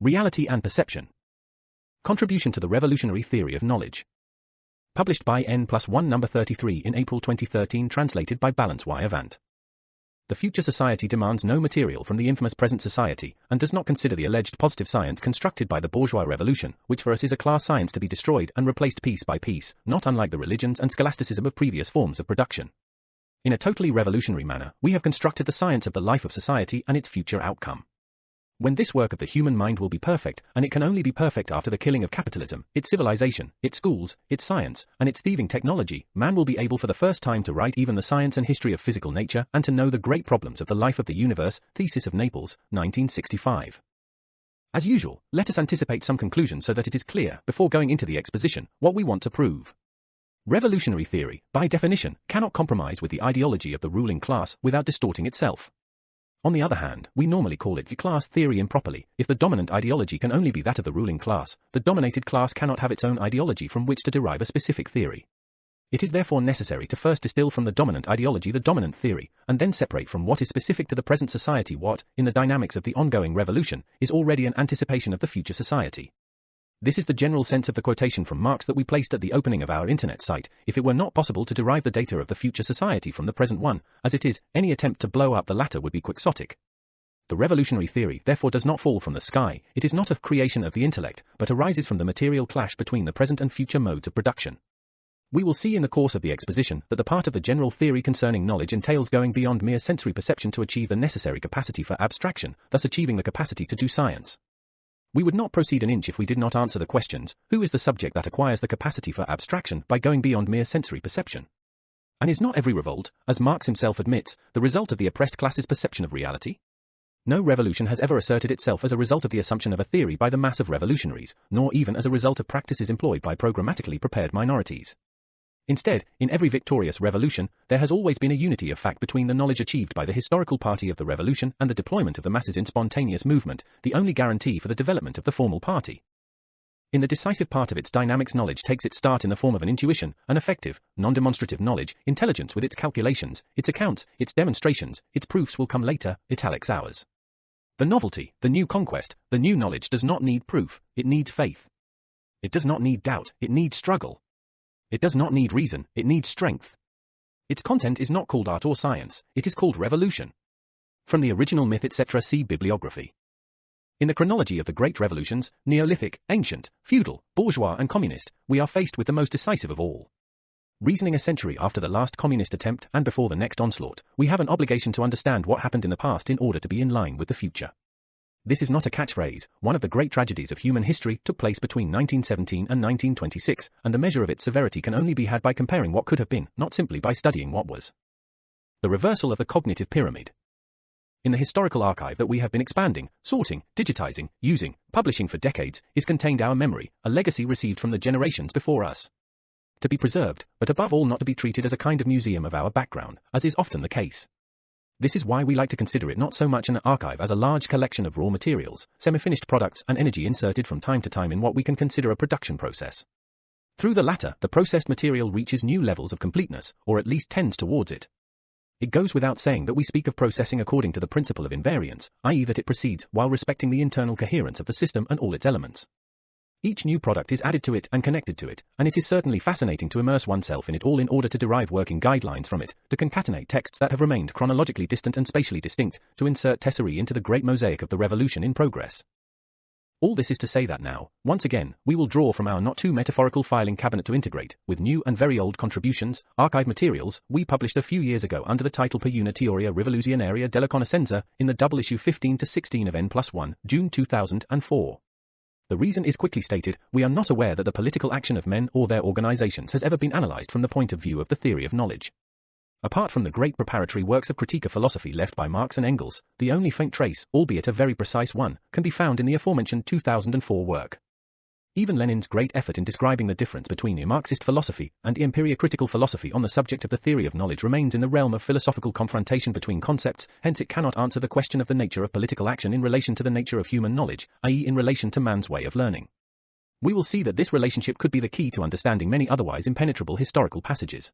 Reality and Perception. Contribution to the Revolutionary Theory of Knowledge. Published by n+1 number 33 in April 2013, translated by Balance Y. Avant. The future society demands no material from the infamous present society, and does not consider the alleged positive science constructed by the bourgeois revolution, which for us is a class science to be destroyed and replaced piece by piece, not unlike the religions and scholasticism of previous forms of production. In a totally revolutionary manner, we have constructed the science of the life of society and its future outcome. When this work of the human mind will be perfect, and it can only be perfect after the killing of capitalism, its civilization, its schools, its science, and its thieving technology, man will be able for the first time to write even the science and history of physical nature and to know the great problems of the life of the universe. Thesis of Naples, 1965. As usual, let us anticipate some conclusions so that it is clear, before going into the exposition, what we want to prove. Revolutionary theory, by definition, cannot compromise with the ideology of the ruling class without distorting itself. On the other hand, we normally call it class theory improperly. If the dominant ideology can only be that of the ruling class, the dominated class cannot have its own ideology from which to derive a specific theory. It is therefore necessary to first distill from the dominant ideology the dominant theory, and then separate from what is specific to the present society what, in the dynamics of the ongoing revolution, is already an anticipation of the future society. This is the general sense of the quotation from Marx that we placed at the opening of our internet site. If it were not possible to derive the data of the future society from the present one, as it is, any attempt to blow up the latter would be quixotic. The revolutionary theory therefore does not fall from the sky. It is not a creation of the intellect, but arises from the material clash between the present and future modes of production. We will see in the course of the exposition that the part of the general theory concerning knowledge entails going beyond mere sensory perception to achieve the necessary capacity for abstraction, thus achieving the capacity to do science. We would not proceed an inch if we did not answer the questions: who is the subject that acquires the capacity for abstraction by going beyond mere sensory perception? And is not every revolt, as Marx himself admits, the result of the oppressed class's perception of reality? No revolution has ever asserted itself as a result of the assumption of a theory by the mass of revolutionaries, nor even as a result of practices employed by programmatically prepared minorities. Instead, in every victorious revolution, there has always been a unity of fact between the knowledge achieved by the historical party of the revolution and the deployment of the masses in spontaneous movement, the only guarantee for the development of the formal party. In the decisive part of its dynamics, knowledge takes its start in the form of an intuition, an effective, non-demonstrative knowledge. Intelligence with its calculations, its accounts, its demonstrations, its proofs will come later, italics ours. The novelty, the new conquest, the new knowledge does not need proof, it needs faith. It does not need doubt, it needs struggle. It does not need reason, it needs strength. Its content is not called art or science, it is called revolution. From the original myth etc. see bibliography. In the chronology of the great revolutions, Neolithic, ancient, feudal, bourgeois and communist, we are faced with the most decisive of all. Reasoning a century after the last communist attempt and before the next onslaught, we have an obligation to understand what happened in the past in order to be in line with the future. This is not a catchphrase. One of the great tragedies of human history took place between 1917 and 1926, and the measure of its severity can only be had by comparing what could have been, not simply by studying what was. The reversal of the cognitive pyramid. In the historical archive that we have been expanding, sorting, digitizing, using, publishing for decades, is contained our memory, a legacy received from the generations before us. To be preserved, but above all not to be treated as a kind of museum of our background, as is often the case. This is why we like to consider it not so much an archive as a large collection of raw materials, semi-finished products and energy inserted from time to time in what we can consider a production process. Through the latter, the processed material reaches new levels of completeness, or at least tends towards it. It goes without saying that we speak of processing according to the principle of invariance, i.e. that it proceeds while respecting the internal coherence of the system and all its elements. Each new product is added to it and connected to it, and it is certainly fascinating to immerse oneself in it all in order to derive working guidelines from it, to concatenate texts that have remained chronologically distant and spatially distinct, to insert tesserae into the great mosaic of the revolution in progress. All this is to say that now, once again, we will draw from our not too metaphorical filing cabinet to integrate, with new and very old contributions, archive materials we published a few years ago under the title Per una teoria rivoluzionaria della conoscenza, in the double issue 15-16 of n+1, June 2004. The reason is quickly stated: we are not aware that the political action of men or their organizations has ever been analyzed from the point of view of the theory of knowledge. Apart from the great preparatory works of critique of philosophy left by Marx and Engels, the only faint trace, albeit a very precise one, can be found in the aforementioned 2004 work. Even Lenin's great effort in describing the difference between a Marxist philosophy and empirio-critical philosophy on the subject of the theory of knowledge remains in the realm of philosophical confrontation between concepts, hence it cannot answer the question of the nature of political action in relation to the nature of human knowledge, i.e. in relation to man's way of learning. We will see that this relationship could be the key to understanding many otherwise impenetrable historical passages.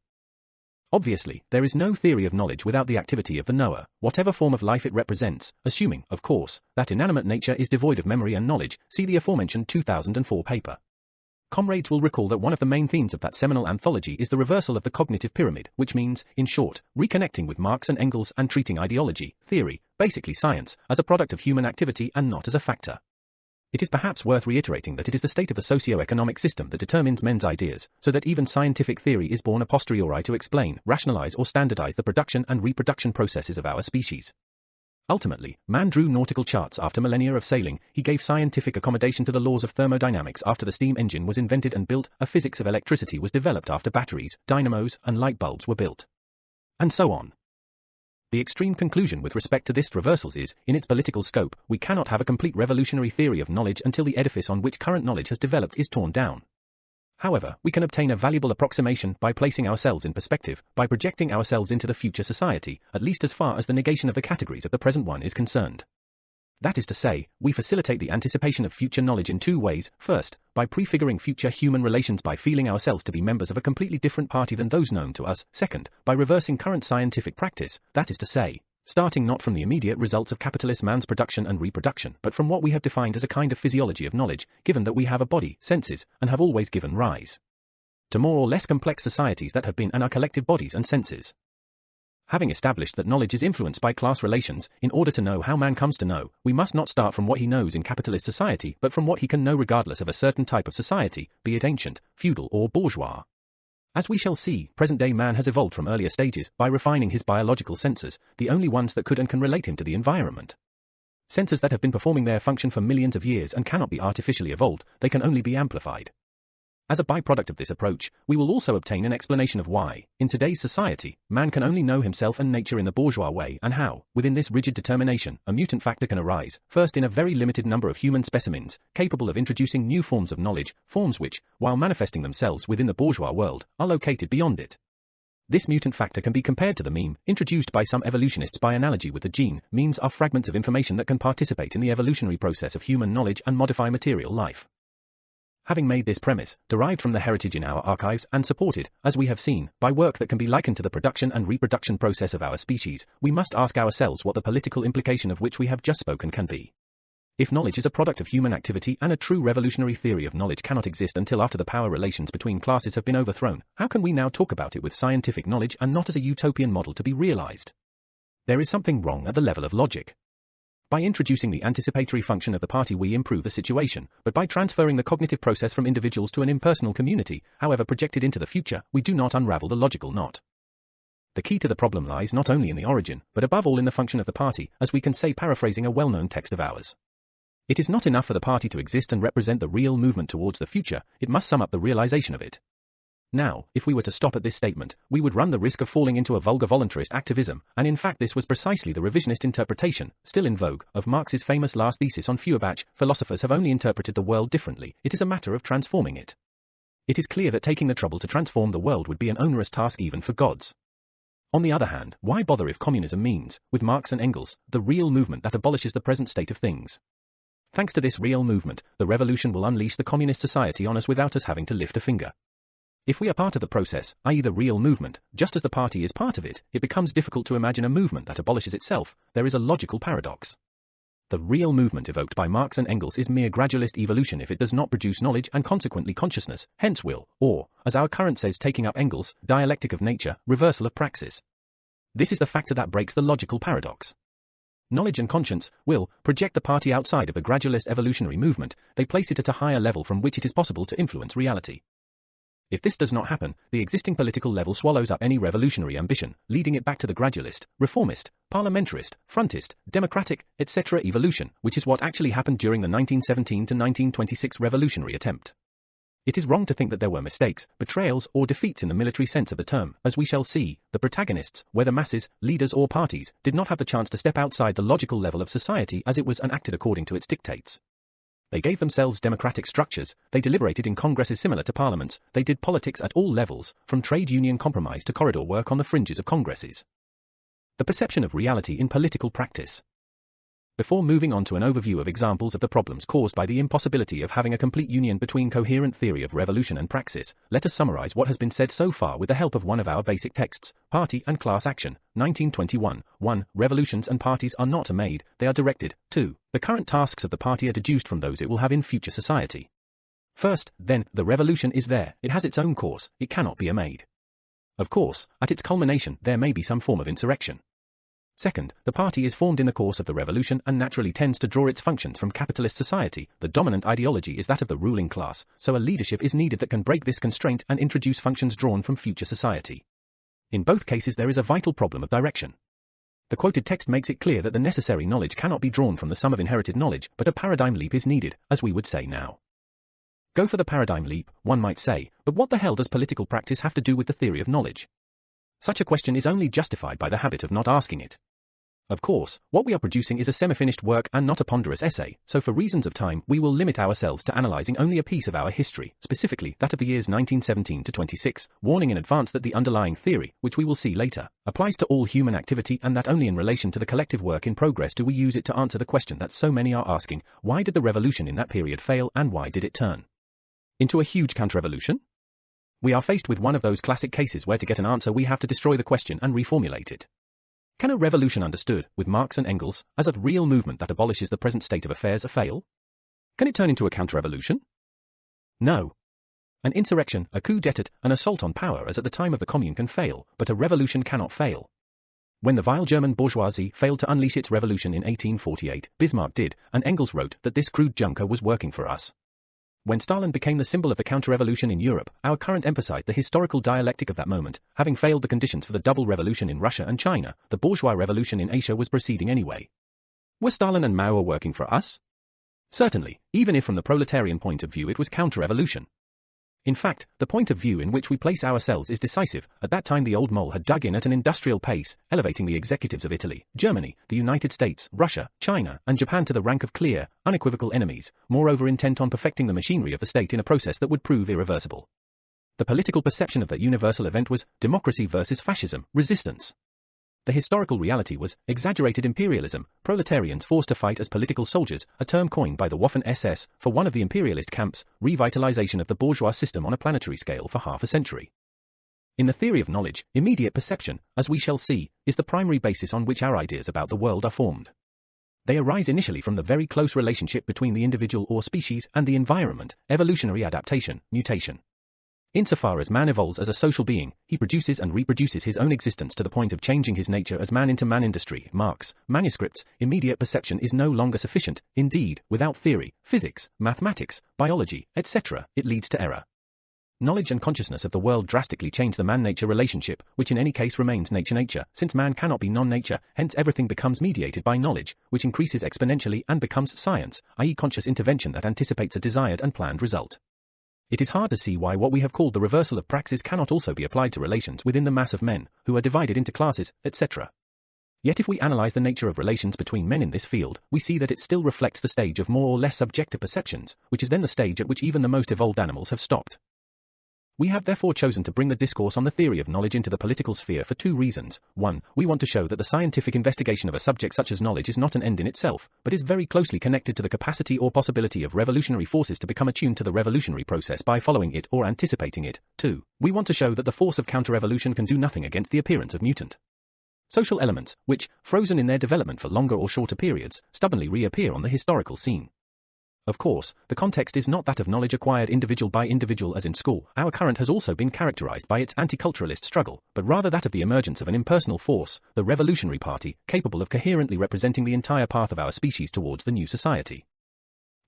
Obviously, there is no theory of knowledge without the activity of the knower, whatever form of life it represents, assuming, of course, that inanimate nature is devoid of memory and knowledge. See the aforementioned 2004 paper. Comrades will recall that one of the main themes of that seminal anthology is the reversal of the cognitive pyramid, which means, in short, reconnecting with Marx and Engels and treating ideology, theory, basically science, as a product of human activity and not as a factor. It is perhaps worth reiterating that it is the state of the socio-economic system that determines men's ideas, so that even scientific theory is born a posteriori to explain, rationalize or standardize the production and reproduction processes of our species. Ultimately, man drew nautical charts after millennia of sailing, he gave scientific accommodation to the laws of thermodynamics after the steam engine was invented and built, a physics of electricity was developed after batteries, dynamos, and light bulbs were built. And so on. The extreme conclusion with respect to this reversals is, in its political scope, we cannot have a complete revolutionary theory of knowledge until the edifice on which current knowledge has developed is torn down. However, we can obtain a valuable approximation by placing ourselves in perspective, by projecting ourselves into the future society, at least as far as the negation of the categories of the present one is concerned. That is to say, we facilitate the anticipation of future knowledge in two ways. First, by prefiguring future human relations by feeling ourselves to be members of a completely different party than those known to us. Second, by reversing current scientific practice, that is to say, starting not from the immediate results of capitalist man's production and reproduction, but from what we have defined as a kind of physiology of knowledge, given that we have a body, senses, and have always given rise to more or less complex societies that have been and are collective bodies and senses. Having established that knowledge is influenced by class relations, in order to know how man comes to know, we must not start from what he knows in capitalist society, but from what he can know regardless of a certain type of society, be it ancient, feudal, or bourgeois. As we shall see, present-day man has evolved from earlier stages by refining his biological senses, the only ones that could and can relate him to the environment. Senses that have been performing their function for millions of years and cannot be artificially evolved, they can only be amplified. As a byproduct of this approach, we will also obtain an explanation of why, in today's society, man can only know himself and nature in the bourgeois way and how, within this rigid determination, a mutant factor can arise, first in a very limited number of human specimens, capable of introducing new forms of knowledge, forms which, while manifesting themselves within the bourgeois world, are located beyond it. This mutant factor can be compared to the meme, introduced by some evolutionists by analogy with the gene. Memes are fragments of information that can participate in the evolutionary process of human knowledge and modify material life. Having made this premise, derived from the heritage in our archives and supported, as we have seen, by work that can be likened to the production and reproduction process of our species, we must ask ourselves what the political implication of which we have just spoken can be. If knowledge is a product of human activity and a true revolutionary theory of knowledge cannot exist until after the power relations between classes have been overthrown, how can we now talk about it with scientific knowledge and not as a utopian model to be realized? There is something wrong at the level of logic. By introducing the anticipatory function of the party we improve the situation, but by transferring the cognitive process from individuals to an impersonal community, however projected into the future, we do not unravel the logical knot. The key to the problem lies not only in the origin, but above all in the function of the party, as we can say paraphrasing a well-known text of ours. It is not enough for the party to exist and represent the real movement towards the future, it must sum up the realization of it. Now, if we were to stop at this statement, we would run the risk of falling into a vulgar voluntarist activism, and in fact this was precisely the revisionist interpretation, still in vogue, of Marx's famous last thesis on Feuerbach: philosophers have only interpreted the world differently, it is a matter of transforming it. It is clear that taking the trouble to transform the world would be an onerous task even for gods. On the other hand, why bother if communism means, with Marx and Engels, the real movement that abolishes the present state of things? Thanks to this real movement, the revolution will unleash the communist society on us without us having to lift a finger. If we are part of the process, i.e. the real movement, just as the party is part of it, it becomes difficult to imagine a movement that abolishes itself. There is a logical paradox. The real movement evoked by Marx and Engels is mere gradualist evolution if it does not produce knowledge and consequently consciousness, hence will, or, as our current says taking up Engels, dialectic of nature, reversal of praxis. This is the factor that breaks the logical paradox. Knowledge and conscience, will, project the party outside of the gradualist evolutionary movement, they place it at a higher level from which it is possible to influence reality. If this does not happen, the existing political level swallows up any revolutionary ambition, leading it back to the gradualist, reformist, parliamentarist, frontist, democratic, etc. evolution, which is what actually happened during the 1917 to 1926 revolutionary attempt. It is wrong to think that there were mistakes, betrayals, or defeats in the military sense of the term. As we shall see, the protagonists, whether masses, leaders or parties, did not have the chance to step outside the logical level of society as it was and acted according to its dictates. They gave themselves democratic structures, they deliberated in congresses similar to parliaments, they did politics at all levels, from trade union compromise to corridor work on the fringes of congresses. The perception of reality in political practice. Before moving on to an overview of examples of the problems caused by the impossibility of having a complete union between coherent theory of revolution and praxis, let us summarize what has been said so far with the help of one of our basic texts, Party and Class Action, 1921. 1. Revolutions and parties are not made, they are directed. 2. The current tasks of the party are deduced from those it will have in future society. First, then, the revolution is there, it has its own course, it cannot be made. Of course, at its culmination, there may be some form of insurrection. Second, the party is formed in the course of the revolution and naturally tends to draw its functions from capitalist society. The dominant ideology is that of the ruling class, so a leadership is needed that can break this constraint and introduce functions drawn from future society. In both cases there is a vital problem of direction. The quoted text makes it clear that the necessary knowledge cannot be drawn from the sum of inherited knowledge, but a paradigm leap is needed, as we would say now. Go for the paradigm leap, one might say, but what the hell does political practice have to do with the theory of knowledge? Such a question is only justified by the habit of not asking it. Of course, what we are producing is a semi-finished work and not a ponderous essay, so for reasons of time we will limit ourselves to analyzing only a piece of our history, specifically that of the years 1917 to 26, warning in advance that the underlying theory, which we will see later, applies to all human activity and that only in relation to the collective work in progress do we use it to answer the question that so many are asking: why did the revolution in that period fail and why did it turn into a huge counter-revolution? We are faced with one of those classic cases where to get an answer we have to destroy the question and reformulate it. Can a revolution understood, with Marx and Engels, as a real movement that abolishes the present state of affairs fail? Can it turn into a counter-revolution? No. An insurrection, a coup d'état, an assault on power as at the time of the Commune can fail, but a revolution cannot fail. When the vile German bourgeoisie failed to unleash its revolution in 1848, Bismarck did, and Engels wrote that this crude junker was working for us. When Stalin became the symbol of the counter-revolution in Europe, our current emphasized the historical dialectic of that moment. Having failed the conditions for the double revolution in Russia and China, the bourgeois revolution in Asia was proceeding anyway. Were Stalin and Mao working for us? Certainly, even if from the proletarian point of view it was counter-revolution. In fact, the point of view in which we place ourselves is decisive. At that time the old mole had dug in at an industrial pace, elevating the executives of Italy, Germany, the United States, Russia, China, and Japan to the rank of clear, unequivocal enemies, moreover intent on perfecting the machinery of the state in a process that would prove irreversible. The political perception of that universal event was democracy versus fascism, resistance. The historical reality was exaggerated imperialism, proletarians forced to fight as political soldiers, a term coined by the Waffen-SS for one of the imperialist camps, revitalization of the bourgeois system on a planetary scale for half a century. In the theory of knowledge, immediate perception, as we shall see, is the primary basis on which our ideas about the world are formed. They arise initially from the very close relationship between the individual or species and the environment, evolutionary adaptation, mutation. Insofar as man evolves as a social being, he produces and reproduces his own existence to the point of changing his nature as man into man. Industry, Marx, manuscripts, immediate perception is no longer sufficient. Indeed, without theory, physics, mathematics, biology, etc., it leads to error. Knowledge and consciousness of the world drastically change the man-nature relationship, which in any case remains nature-nature, since man cannot be non-nature, hence everything becomes mediated by knowledge, which increases exponentially and becomes science, i.e. conscious intervention that anticipates a desired and planned result. It is hard to see why what we have called the reversal of praxis cannot also be applied to relations within the mass of men, who are divided into classes, etc. Yet if we analyze the nature of relations between men in this field, we see that it still reflects the stage of more or less subjective perceptions, which is then the stage at which even the most evolved animals have stopped. We have therefore chosen to bring the discourse on the theory of knowledge into the political sphere for two reasons. 1. We want to show that the scientific investigation of a subject such as knowledge is not an end in itself, but is very closely connected to the capacity or possibility of revolutionary forces to become attuned to the revolutionary process by following it or anticipating it. 2. We want to show that the force of counter-revolution can do nothing against the appearance of mutant social elements, which, frozen in their development for longer or shorter periods, stubbornly reappear on the historical scene. Of course, the context is not that of knowledge acquired individual by individual as in school. Our current has also been characterized by its anti-culturalist struggle, but rather that of the emergence of an impersonal force, the revolutionary party, capable of coherently representing the entire path of our species towards the new society.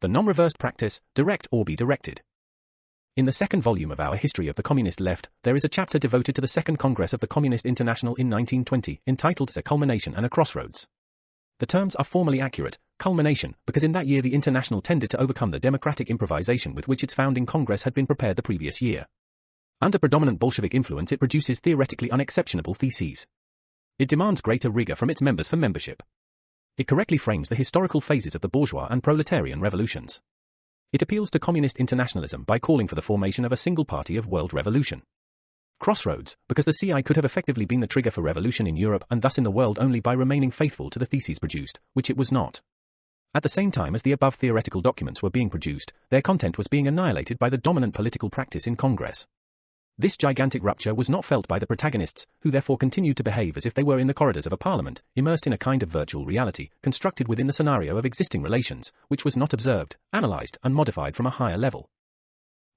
The non-reversed practice, direct or be directed. In the second volume of our History of the Communist Left, there is a chapter devoted to the Second Congress of the Communist International in 1920, entitled A Culmination and a Crossroads. The terms are formally accurate, culmination, because in that year the International tended to overcome the democratic improvisation with which its founding Congress had been prepared the previous year. Under predominant Bolshevik influence it produces theoretically unexceptionable theses. It demands greater rigor from its members for membership. It correctly frames the historical phases of the bourgeois and proletarian revolutions. It appeals to communist internationalism by calling for the formation of a single party of world revolution. Crossroads, because the CI could have effectively been the trigger for revolution in Europe and thus in the world only by remaining faithful to the theses produced, which it was not. At the same time as the above theoretical documents were being produced, their content was being annihilated by the dominant political practice in Congress. This gigantic rupture was not felt by the protagonists, who therefore continued to behave as if they were in the corridors of a parliament, immersed in a kind of virtual reality, constructed within the scenario of existing relations, which was not observed, analyzed, and modified from a higher level.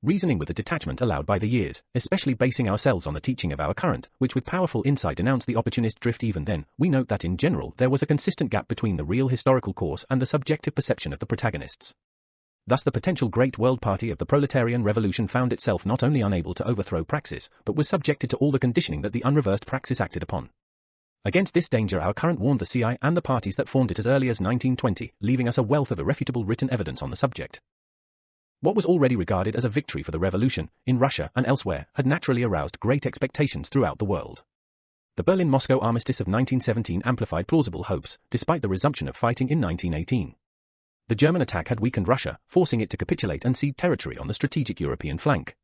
Reasoning with the detachment allowed by the years, especially basing ourselves on the teaching of our current, which with powerful insight denounced the opportunist drift even then, we note that in general there was a consistent gap between the real historical course and the subjective perception of the protagonists. Thus the potential great world party of the proletarian revolution found itself not only unable to overthrow praxis, but was subjected to all the conditioning that the unreversed praxis acted upon. Against this danger our current warned the CI and the parties that formed it as early as 1920, leaving us a wealth of irrefutable written evidence on the subject. What was already regarded as a victory for the revolution, in Russia and elsewhere, had naturally aroused great expectations throughout the world. The Berlin-Moscow armistice of 1917 amplified plausible hopes, despite the resumption of fighting in 1918. The German attack had weakened Russia, forcing it to capitulate and cede territory on the strategic European flank.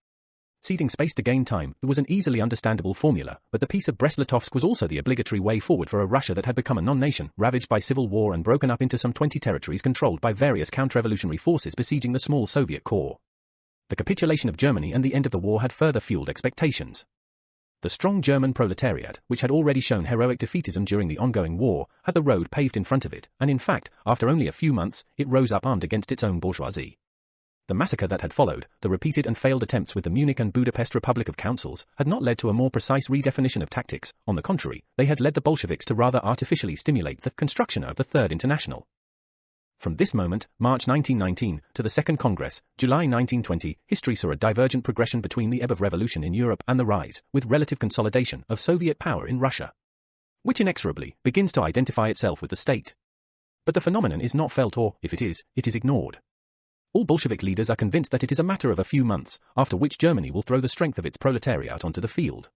Ceding space to gain time, it was an easily understandable formula, but the Peace of Brest-Litovsk was also the obligatory way forward for a Russia that had become a non-nation, ravaged by civil war and broken up into some 20 territories controlled by various counter-revolutionary forces besieging the small Soviet core. The capitulation of Germany and the end of the war had further fueled expectations. The strong German proletariat, which had already shown heroic defeatism during the ongoing war, had the road paved in front of it, and in fact, after only a few months, it rose up armed against its own bourgeoisie. The massacre that had followed, the repeated and failed attempts with the Munich and Budapest Republic of Councils, had not led to a more precise redefinition of tactics. On the contrary, they had led the Bolsheviks to rather artificially stimulate the construction of the Third International. From this moment, March 1919, to the Second Congress, July 1920, history saw a divergent progression between the ebb of revolution in Europe and the rise, with relative consolidation, of Soviet power in Russia, which inexorably begins to identify itself with the state. But the phenomenon is not felt, or, if it is ignored. All Bolshevik leaders are convinced that it is a matter of a few months, after which Germany will throw the strength of its proletariat onto the field.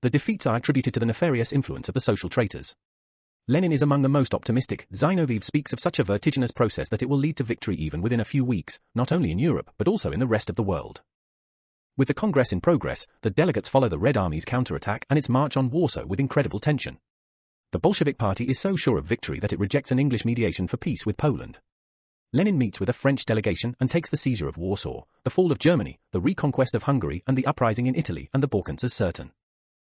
The defeats are attributed to the nefarious influence of the social traitors. Lenin is among the most optimistic. Zinoviev speaks of such a vertiginous process that it will lead to victory even within a few weeks, not only in Europe but also in the rest of the world. With the Congress in progress, the delegates follow the Red Army's counterattack and its march on Warsaw with incredible tension. The Bolshevik Party is so sure of victory that it rejects an English mediation for peace with Poland. Lenin meets with a French delegation and takes the seizure of Warsaw, the fall of Germany, the reconquest of Hungary and the uprising in Italy and the Balkans as certain.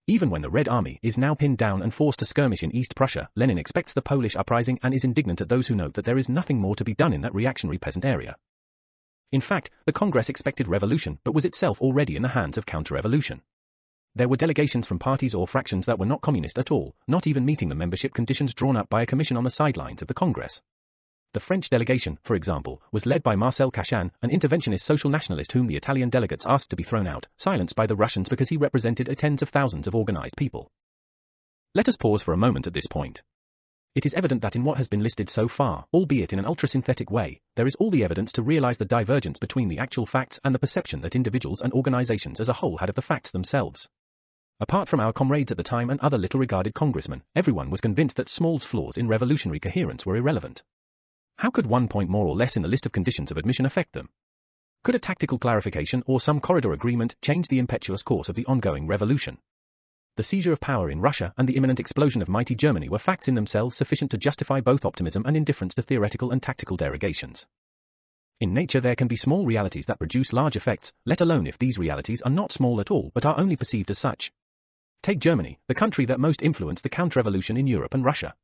Even when the Red Army is now pinned down and forced to skirmish in East Prussia, Lenin expects the Polish uprising and is indignant at those who note that there is nothing more to be done in that reactionary peasant area. In fact, the Congress expected revolution but was itself already in the hands of counter-revolution. There were delegations from parties or fractions that were not communist at all, not even meeting the membership conditions drawn up by a commission on the sidelines of the Congress. The French delegation, for example, was led by Marcel Cachan, an interventionist social nationalist whom the Italian delegates asked to be thrown out, silenced by the Russians because he represented tens of thousands of organized people. Let us pause for a moment at this point. It is evident that in what has been listed so far, albeit in an ultra-synthetic way, there is all the evidence to realize the divergence between the actual facts and the perception that individuals and organizations as a whole had of the facts themselves. Apart from our comrades at the time and other little-regarded congressmen, everyone was convinced that Small's flaws in revolutionary coherence were irrelevant. How could one point more or less in the list of conditions of admission affect them? Could a tactical clarification or some corridor agreement change the impetuous course of the ongoing revolution? The seizure of power in Russia and the imminent explosion of mighty Germany were facts in themselves sufficient to justify both optimism and indifference to theoretical and tactical derogations. In nature there can be small realities that produce large effects, let alone if these realities are not small at all but are only perceived as such. Take Germany, the country that most influenced the counter-revolution in Europe and Russia.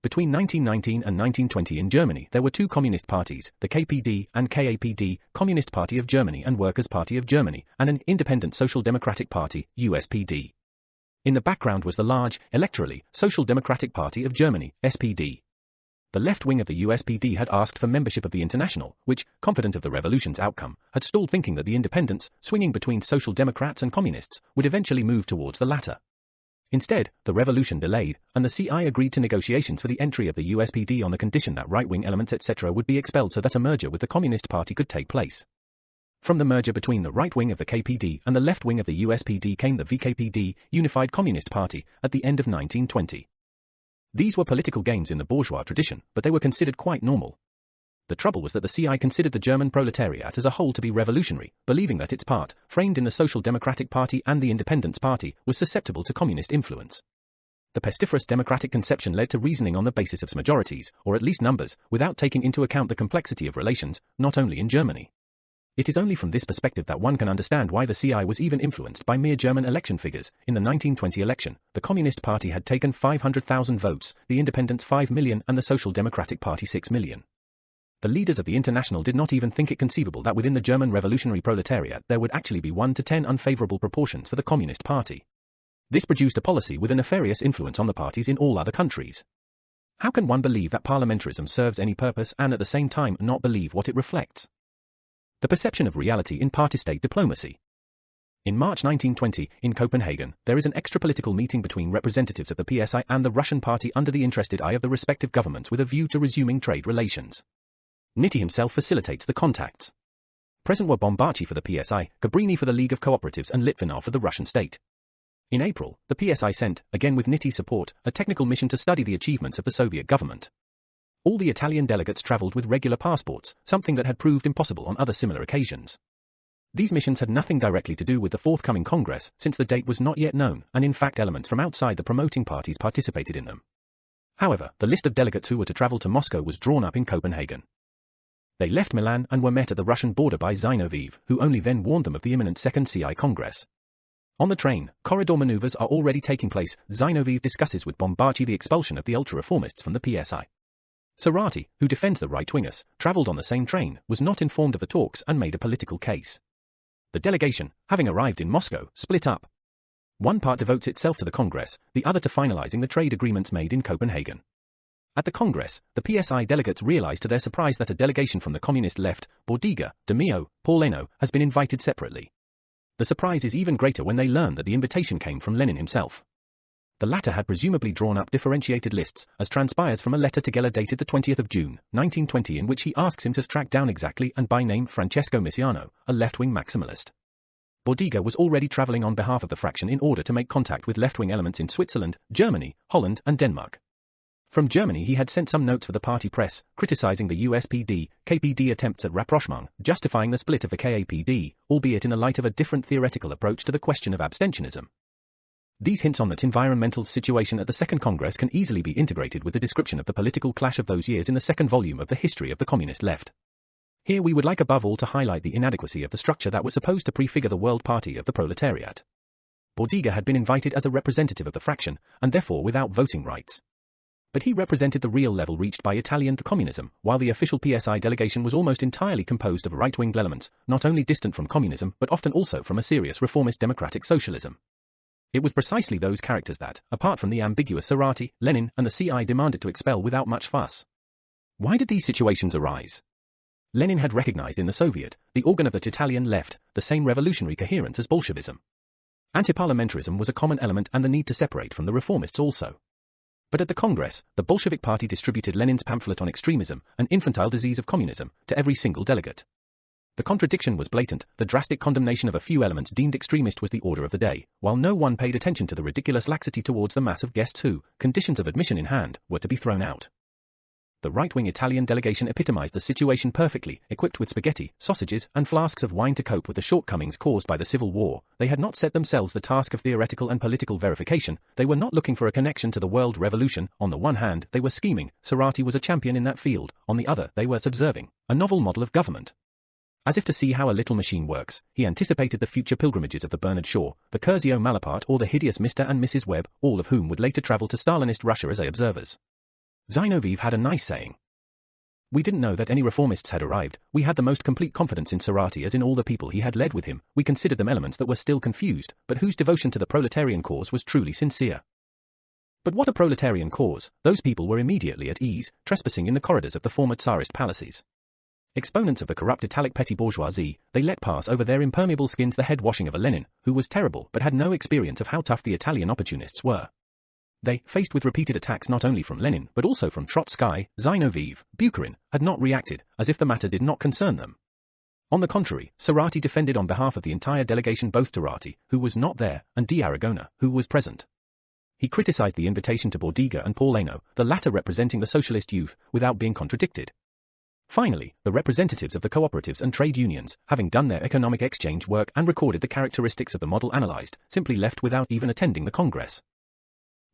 Between 1919 and 1920 in Germany there were two communist parties, the KPD and KAPD, Communist Party of Germany and Workers' Party of Germany, and an Independent Social Democratic Party, USPD. In the background was the large, electorally, Social Democratic Party of Germany, SPD. The left wing of the USPD had asked for membership of the International, which, confident of the revolution's outcome, had stalled thinking that the independents, swinging between Social Democrats and Communists, would eventually move towards the latter. Instead, the revolution delayed, and the CI agreed to negotiations for the entry of the USPD on the condition that right-wing elements etc. would be expelled so that a merger with the Communist Party could take place. From the merger between the right wing of the KPD and the left wing of the USPD came the VKPD, Unified Communist Party, at the end of 1920. These were political games in the bourgeois tradition, but they were considered quite normal. The trouble was that the CI considered the German proletariat as a whole to be revolutionary, believing that its part, framed in the Social Democratic Party and the Independence Party, was susceptible to communist influence. The pestiferous democratic conception led to reasoning on the basis of majorities, or at least numbers, without taking into account the complexity of relations, not only in Germany. It is only from this perspective that one can understand why the CI was even influenced by mere German election figures. In the 1920 election, the Communist Party had taken 500,000 votes, the Independents 5 million and the Social Democratic Party 6 million. The leaders of the International did not even think it conceivable that within the German revolutionary proletariat there would actually be 1 to 10 unfavorable proportions for the Communist Party. This produced a policy with a nefarious influence on the parties in all other countries. How can one believe that parliamentarism serves any purpose and at the same time not believe what it reflects? The perception of reality in party-state diplomacy. In March 1920, in Copenhagen, there is an extra-political meeting between representatives of the PSI and the Russian party under the interested eye of the respective governments with a view to resuming trade relations. Nitti himself facilitates the contacts. Present were Bombaci for the PSI, Cabrini for the League of Cooperatives and Litvinov for the Russian state. In April, the PSI sent, again with Nitti's support, a technical mission to study the achievements of the Soviet government. All the Italian delegates travelled with regular passports, something that had proved impossible on other similar occasions. These missions had nothing directly to do with the forthcoming Congress, since the date was not yet known, and in fact elements from outside the promoting parties participated in them. However, the list of delegates who were to travel to Moscow was drawn up in Copenhagen. They left Milan and were met at the Russian border by Zinoviev, who only then warned them of the imminent Second CI Congress. On the train, corridor maneuvers are already taking place. Zinoviev discusses with Bombaci the expulsion of the ultra-reformists from the PSI. Cerati, who defends the right-wingers, travelled on the same train, was not informed of the talks and made a political case. The delegation, having arrived in Moscow, split up. One part devotes itself to the Congress, the other to finalising the trade agreements made in Copenhagen. At the Congress, the PSI delegates realised to their surprise that a delegation from the communist left, Bordiga, De Meo, Pauleno, has been invited separately. The surprise is even greater when they learn that the invitation came from Lenin himself. The latter had presumably drawn up differentiated lists, as transpires from a letter to Geller dated the 20th of June, 1920, in which he asks him to track down exactly and by name Francesco Misiano, a left-wing maximalist. Bordiga was already travelling on behalf of the fraction in order to make contact with left-wing elements in Switzerland, Germany, Holland and Denmark. From Germany he had sent some notes for the party press, criticising the USPD, KPD attempts at rapprochement, justifying the split of the KAPD, albeit in the light of a different theoretical approach to the question of abstentionism. These hints on that environmental situation at the Second Congress can easily be integrated with the description of the political clash of those years in the second volume of the History of the Communist Left. Here we would like above all to highlight the inadequacy of the structure that was supposed to prefigure the World Party of the Proletariat. Bordiga had been invited as a representative of the fraction, and therefore without voting rights. But he represented the real level reached by Italian communism, while the official PSI delegation was almost entirely composed of right-wing elements, not only distant from communism but often also from a serious reformist democratic socialism. It was precisely those characters that, apart from the ambiguous Cerati, Lenin, and the CI, demanded to expel without much fuss. Why did these situations arise? Lenin had recognized in the Soviet, the organ of the Italian left, the same revolutionary coherence as Bolshevism. Anti-parliamentarism was a common element and the need to separate from the reformists also. But at the Congress, the Bolshevik Party distributed Lenin's pamphlet on extremism, an infantile disease of communism, to every single delegate. The contradiction was blatant. The drastic condemnation of a few elements deemed extremist was the order of the day, while no one paid attention to the ridiculous laxity towards the mass of guests who, conditions of admission in hand, were to be thrown out. The right-wing Italian delegation epitomized the situation perfectly. Equipped with spaghetti, sausages, and flasks of wine to cope with the shortcomings caused by the Civil War, they had not set themselves the task of theoretical and political verification. They were not looking for a connection to the world revolution. On the one hand, they were scheming. Cerati was a champion in that field. On the other, they were subserving a novel model of government. As if to see how a little machine works, he anticipated the future pilgrimages of the Bernard Shaw, the Curzio Malaparte or the hideous Mr. and Mrs. Webb, all of whom would later travel to Stalinist Russia as observers. Zinoviev had a nice saying. We didn't know that any reformists had arrived. We had the most complete confidence in Cerati as in all the people he had led with him. We considered them elements that were still confused, but whose devotion to the proletarian cause was truly sincere. But what a proletarian cause! Those people were immediately at ease, trespassing in the corridors of the former Tsarist palaces. Exponents of the corrupt Italic petty bourgeoisie, they let pass over their impermeable skins the head-washing of a Lenin, who was terrible but had no experience of how tough the Italian opportunists were. They, faced with repeated attacks not only from Lenin but also from Trotsky, Zinoviev, Bukharin, had not reacted, as if the matter did not concern them. On the contrary, Cerati defended on behalf of the entire delegation both Turati, who was not there, and D. Aragona, who was present. He criticized the invitation to Bordiga and Pauleno, the latter representing the socialist youth, without being contradicted. Finally, the representatives of the cooperatives and trade unions, having done their economic exchange work and recorded the characteristics of the model analyzed, simply left without even attending the Congress.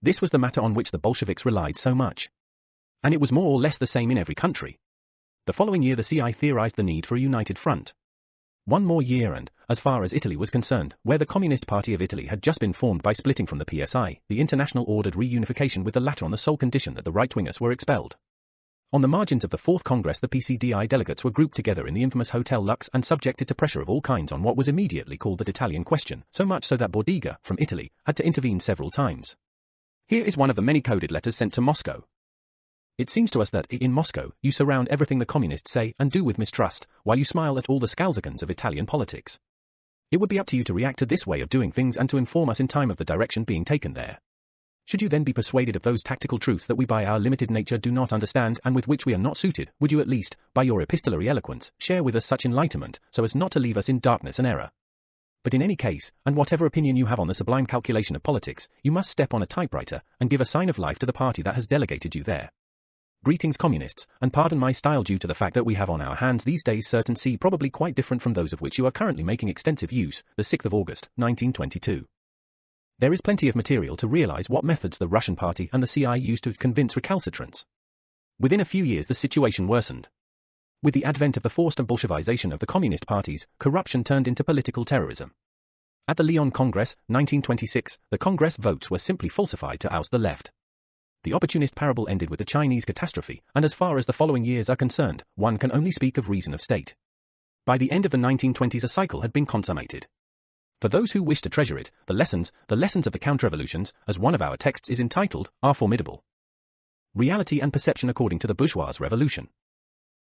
This was the matter on which the Bolsheviks relied so much. And it was more or less the same in every country. The following year the CI theorized the need for a united front. One more year and, as far as Italy was concerned, where the Communist Party of Italy had just been formed by splitting from the PSI, the International ordered reunification with the latter on the sole condition that the right-wingers were expelled. On the margins of the Fourth Congress the PCDI delegates were grouped together in the infamous Hotel Lux and subjected to pressure of all kinds on what was immediately called the Italian question, so much so that Bordiga, from Italy, had to intervene several times. Here is one of the many coded letters sent to Moscow. It seems to us that, in Moscow, you surround everything the communists say and do with mistrust, while you smile at all the scalzicans of Italian politics. It would be up to you to react to this way of doing things and to inform us in time of the direction being taken there. Should you then be persuaded of those tactical truths that we by our limited nature do not understand and with which we are not suited, would you at least, by your epistolary eloquence, share with us such enlightenment, so as not to leave us in darkness and error? But in any case, and whatever opinion you have on the sublime calculation of politics, you must step on a typewriter and give a sign of life to the party that has delegated you there. Greetings communists, and pardon my style due to the fact that we have on our hands these days certain probably quite different from those of which you are currently making extensive use, the 6th of August, 1922. There is plenty of material to realize what methods the Russian party and the CI used to convince recalcitrants. Within a few years the situation worsened. With the advent of the forced Bolshevization of the communist parties, corruption turned into political terrorism. At the Lyon Congress, 1926, the Congress votes were simply falsified to oust the left. The opportunist parable ended with the Chinese catastrophe, and as far as the following years are concerned, one can only speak of reason of state. By the end of the 1920s a cycle had been consummated. For those who wish to treasure it, the lessons of the counter-revolutions, as one of our texts is entitled, are formidable. Reality and perception according to the bourgeois revolution.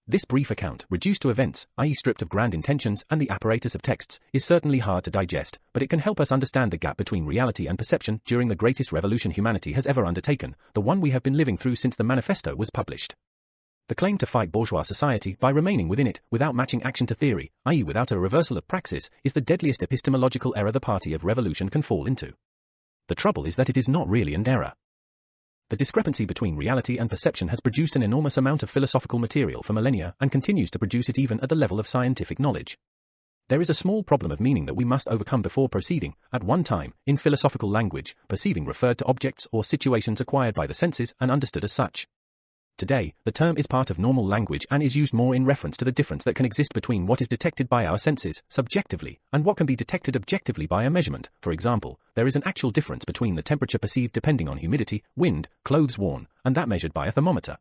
This brief account, reduced to events, i.e. stripped of grand intentions and the apparatus of texts, is certainly hard to digest, but it can help us understand the gap between reality and perception during the greatest revolution humanity has ever undertaken, the one we have been living through since the manifesto was published. The claim to fight bourgeois society by remaining within it, without matching action to theory, i.e. without a reversal of praxis, is the deadliest epistemological error the party of revolution can fall into. The trouble is that it is not really an error. The discrepancy between reality and perception has produced an enormous amount of philosophical material for millennia and continues to produce it even at the level of scientific knowledge. There is a small problem of meaning that we must overcome before proceeding. At one time, in philosophical language, perceiving referred to objects or situations acquired by the senses and understood as such. Today, the term is part of normal language and is used more in reference to the difference that can exist between what is detected by our senses, subjectively, and what can be detected objectively by a measurement. For example, there is an actual difference between the temperature perceived depending on humidity, wind, clothes worn, and that measured by a thermometer.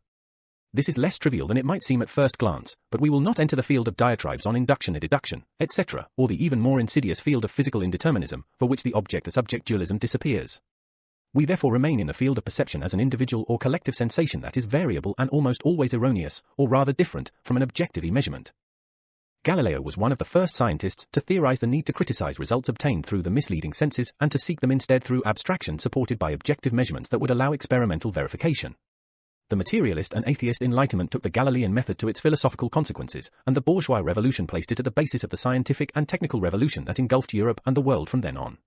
This is less trivial than it might seem at first glance, but we will not enter the field of diatribes on induction and deduction, etc., or the even more insidious field of physical indeterminism, for which the object-to-subject dualism disappears. We therefore remain in the field of perception as an individual or collective sensation that is variable and almost always erroneous, or rather different, from an objective measurement. Galileo was one of the first scientists to theorize the need to criticize results obtained through the misleading senses and to seek them instead through abstraction supported by objective measurements that would allow experimental verification. The materialist and atheist Enlightenment took the Galilean method to its philosophical consequences, and the bourgeois revolution placed it at the basis of the scientific and technical revolution that engulfed Europe and the world from then on.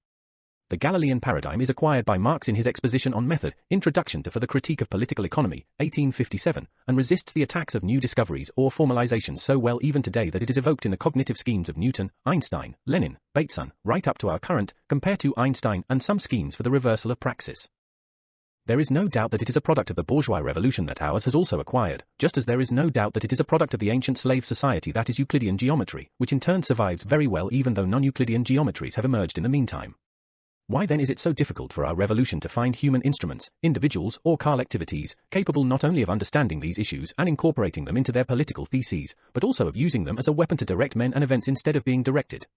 The Galilean paradigm is acquired by Marx in his exposition on method, Introduction to For the Critique of Political Economy, 1857, and resists the attacks of new discoveries or formalizations so well even today that it is evoked in the cognitive schemes of Newton, Einstein, Lenin, Bateson, right up to our current, compare to Einstein and some schemes for the reversal of praxis. There is no doubt that it is a product of the bourgeois revolution that ours has also acquired, just as there is no doubt that it is a product of the ancient slave society that is Euclidean geometry, which in turn survives very well even though non-Euclidean geometries have emerged in the meantime. Why then is it so difficult for our revolution to find human instruments, individuals or collectivities, capable not only of understanding these issues and incorporating them into their political theses, but also of using them as a weapon to direct men and events instead of being directed?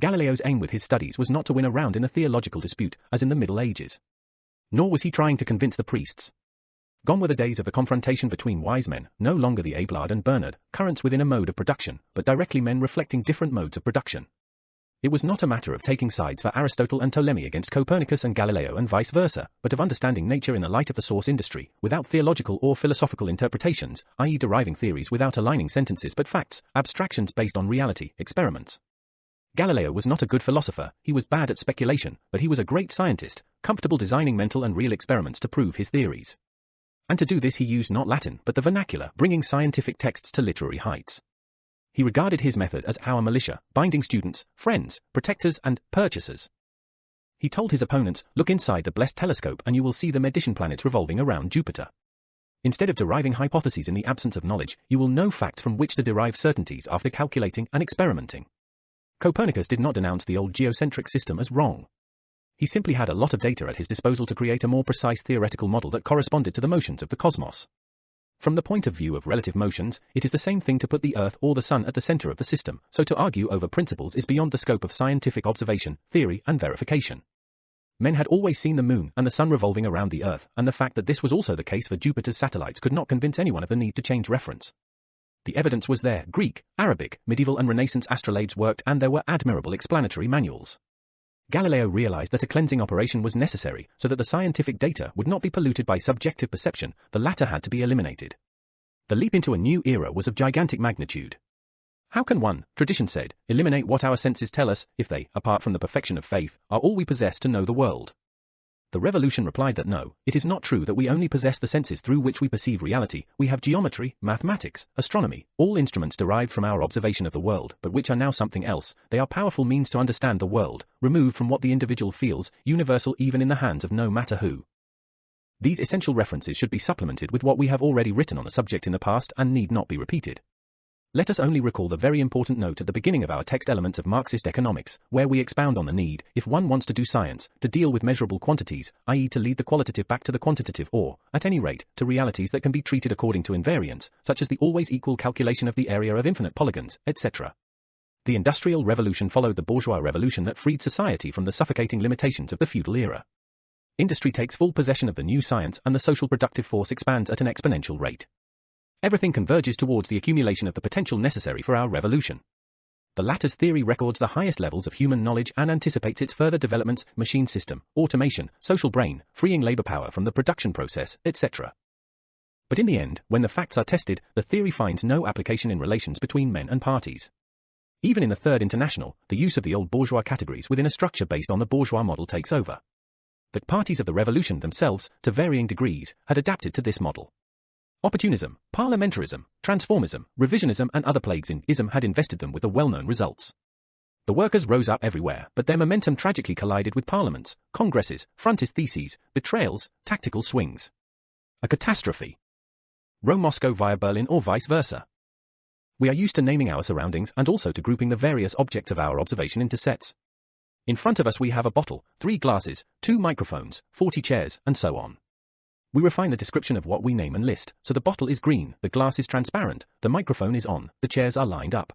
Galileo's aim with his studies was not to win a round in a theological dispute, as in the Middle Ages. Nor was he trying to convince the priests. Gone were the days of the confrontation between wise men, no longer the Abelard and Bernard, currents within a mode of production, but directly men reflecting different modes of production. It was not a matter of taking sides for Aristotle and Ptolemy against Copernicus and Galileo and vice versa, but of understanding nature in the light of the source industry, without theological or philosophical interpretations, i.e. deriving theories without aligning sentences but facts, abstractions based on reality, experiments. Galileo was not a good philosopher, he was bad at speculation, but he was a great scientist, comfortable designing mental and real experiments to prove his theories. And to do this he used not Latin but the vernacular, bringing scientific texts to literary heights. He regarded his method as our militia, binding students, friends, protectors and purchasers. He told his opponents, look inside the blessed telescope and you will see the Medicean planets revolving around Jupiter. Instead of deriving hypotheses in the absence of knowledge, you will know facts from which to derive certainties after calculating and experimenting. Copernicus did not denounce the old geocentric system as wrong. He simply had a lot of data at his disposal to create a more precise theoretical model that corresponded to the motions of the cosmos. From the point of view of relative motions, it is the same thing to put the Earth or the Sun at the center of the system, so to argue over principles is beyond the scope of scientific observation, theory, and verification. Men had always seen the Moon and the Sun revolving around the Earth, and the fact that this was also the case for Jupiter's satellites could not convince anyone of the need to change reference. The evidence was there. Greek, Arabic, medieval and Renaissance astrolabes worked, and there were admirable explanatory manuals. Galileo realized that a cleansing operation was necessary so that the scientific data would not be polluted by subjective perception. The latter had to be eliminated. The leap into a new era was of gigantic magnitude. How can one, tradition said, eliminate what our senses tell us, if they, apart from the perfection of faith, are all we possess to know the world? The revolution replied that no, it is not true that we only possess the senses through which we perceive reality. We have geometry, mathematics, astronomy, all instruments derived from our observation of the world, but which are now something else. They are powerful means to understand the world, removed from what the individual feels, universal even in the hands of no matter who. These essential references should be supplemented with what we have already written on the subject in the past and need not be repeated. Let us only recall the very important note at the beginning of our text Elements of Marxist Economics, where we expound on the need, if one wants to do science, to deal with measurable quantities, i.e. to lead the qualitative back to the quantitative or, at any rate, to realities that can be treated according to invariance, such as the always equal calculation of the area of infinite polygons, etc. The Industrial Revolution followed the bourgeois revolution that freed society from the suffocating limitations of the feudal era. Industry takes full possession of the new science and the social productive force expands at an exponential rate. Everything converges towards the accumulation of the potential necessary for our revolution. The latter's theory records the highest levels of human knowledge and anticipates its further developments, machine system, automation, social brain, freeing labor power from the production process, etc. But in the end, when the facts are tested, the theory finds no application in relations between men and parties. Even in the Third International, the use of the old bourgeois categories within a structure based on the bourgeois model takes over. The parties of the revolution themselves, to varying degrees, had adapted to this model. Opportunism, parliamentarism, transformism, revisionism and other plagues in ism had invested them with the well-known results. The workers rose up everywhere, but their momentum tragically collided with parliaments, congresses, frontist theses, betrayals, tactical swings. A catastrophe. Rome-Moscow via Berlin or vice versa. We are used to naming our surroundings and also to grouping the various objects of our observation into sets. In front of us we have a bottle, 3 glasses, 2 microphones, 40 chairs, and so on. We refine the description of what we name and list, so the bottle is green, the glass is transparent, the microphone is on, the chairs are lined up.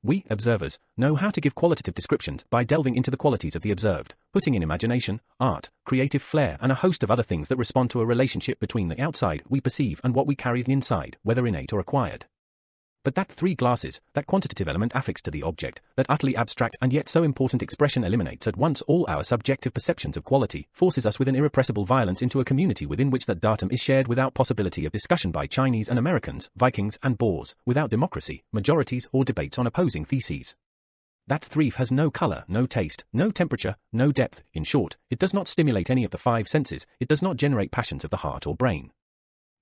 We, observers, know how to give qualitative descriptions by delving into the qualities of the observed, putting in imagination, art, creative flair and a host of other things that respond to a relationship between the outside we perceive and what we carry inside, whether innate or acquired. But that 3 glasses, that quantitative element affixed to the object, that utterly abstract and yet so important expression eliminates at once all our subjective perceptions of quality, forces us with an irrepressible violence into a community within which that datum is shared without possibility of discussion by Chinese and Americans, Vikings and Boers, without democracy, majorities or debates on opposing theses. That threef has no color, no taste, no temperature, no depth. In short, it does not stimulate any of the 5 senses, it does not generate passions of the heart or brain.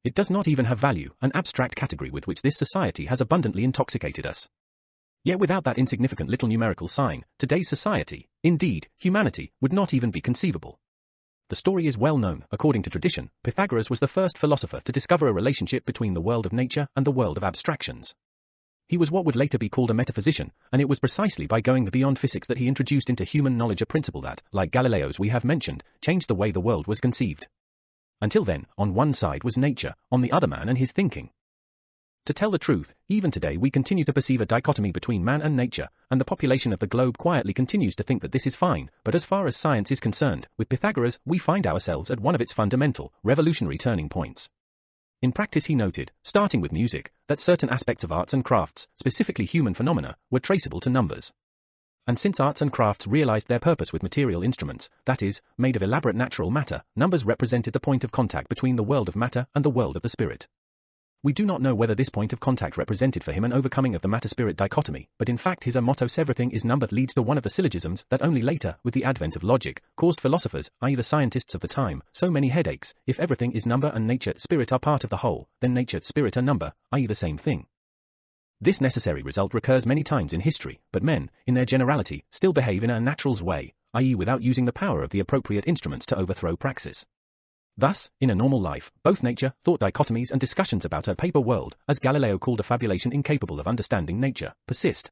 It does not even have value, an abstract category with which this society has abundantly intoxicated us. Yet without that insignificant little numerical sign, today's society, indeed, humanity, would not even be conceivable. The story is well known. According to tradition, Pythagoras was the first philosopher to discover a relationship between the world of nature and the world of abstractions. He was what would later be called a metaphysician, and it was precisely by going beyond physics that he introduced into human knowledge a principle that, like Galileo's we have mentioned, changed the way the world was conceived. Until then, on one side was nature, on the other man and his thinking. To tell the truth, even today we continue to perceive a dichotomy between man and nature, and the population of the globe quietly continues to think that this is fine, but as far as science is concerned, with Pythagoras, we find ourselves at one of its fundamental, revolutionary turning points. In practice he noted, starting with music, that certain aspects of arts and crafts, specifically human phenomena, were traceable to numbers. And since arts and crafts realized their purpose with material instruments, that is, made of elaborate natural matter, numbers represented the point of contact between the world of matter and the world of the spirit. We do not know whether this point of contact represented for him an overcoming of the matter-spirit dichotomy, but in fact his motto "everything is number" leads to one of the syllogisms that only later, with the advent of logic, caused philosophers, i.e. the scientists of the time, so many headaches. If everything is number and nature, spirit are part of the whole, then nature, spirit are number, i.e. the same thing. This necessary result recurs many times in history, but men, in their generality, still behave in a natural's way, i.e. without using the power of the appropriate instruments to overthrow praxis. Thus, in a normal life, both nature, thought dichotomies and discussions about a paper world, as Galileo called a fabulation incapable of understanding nature, persist.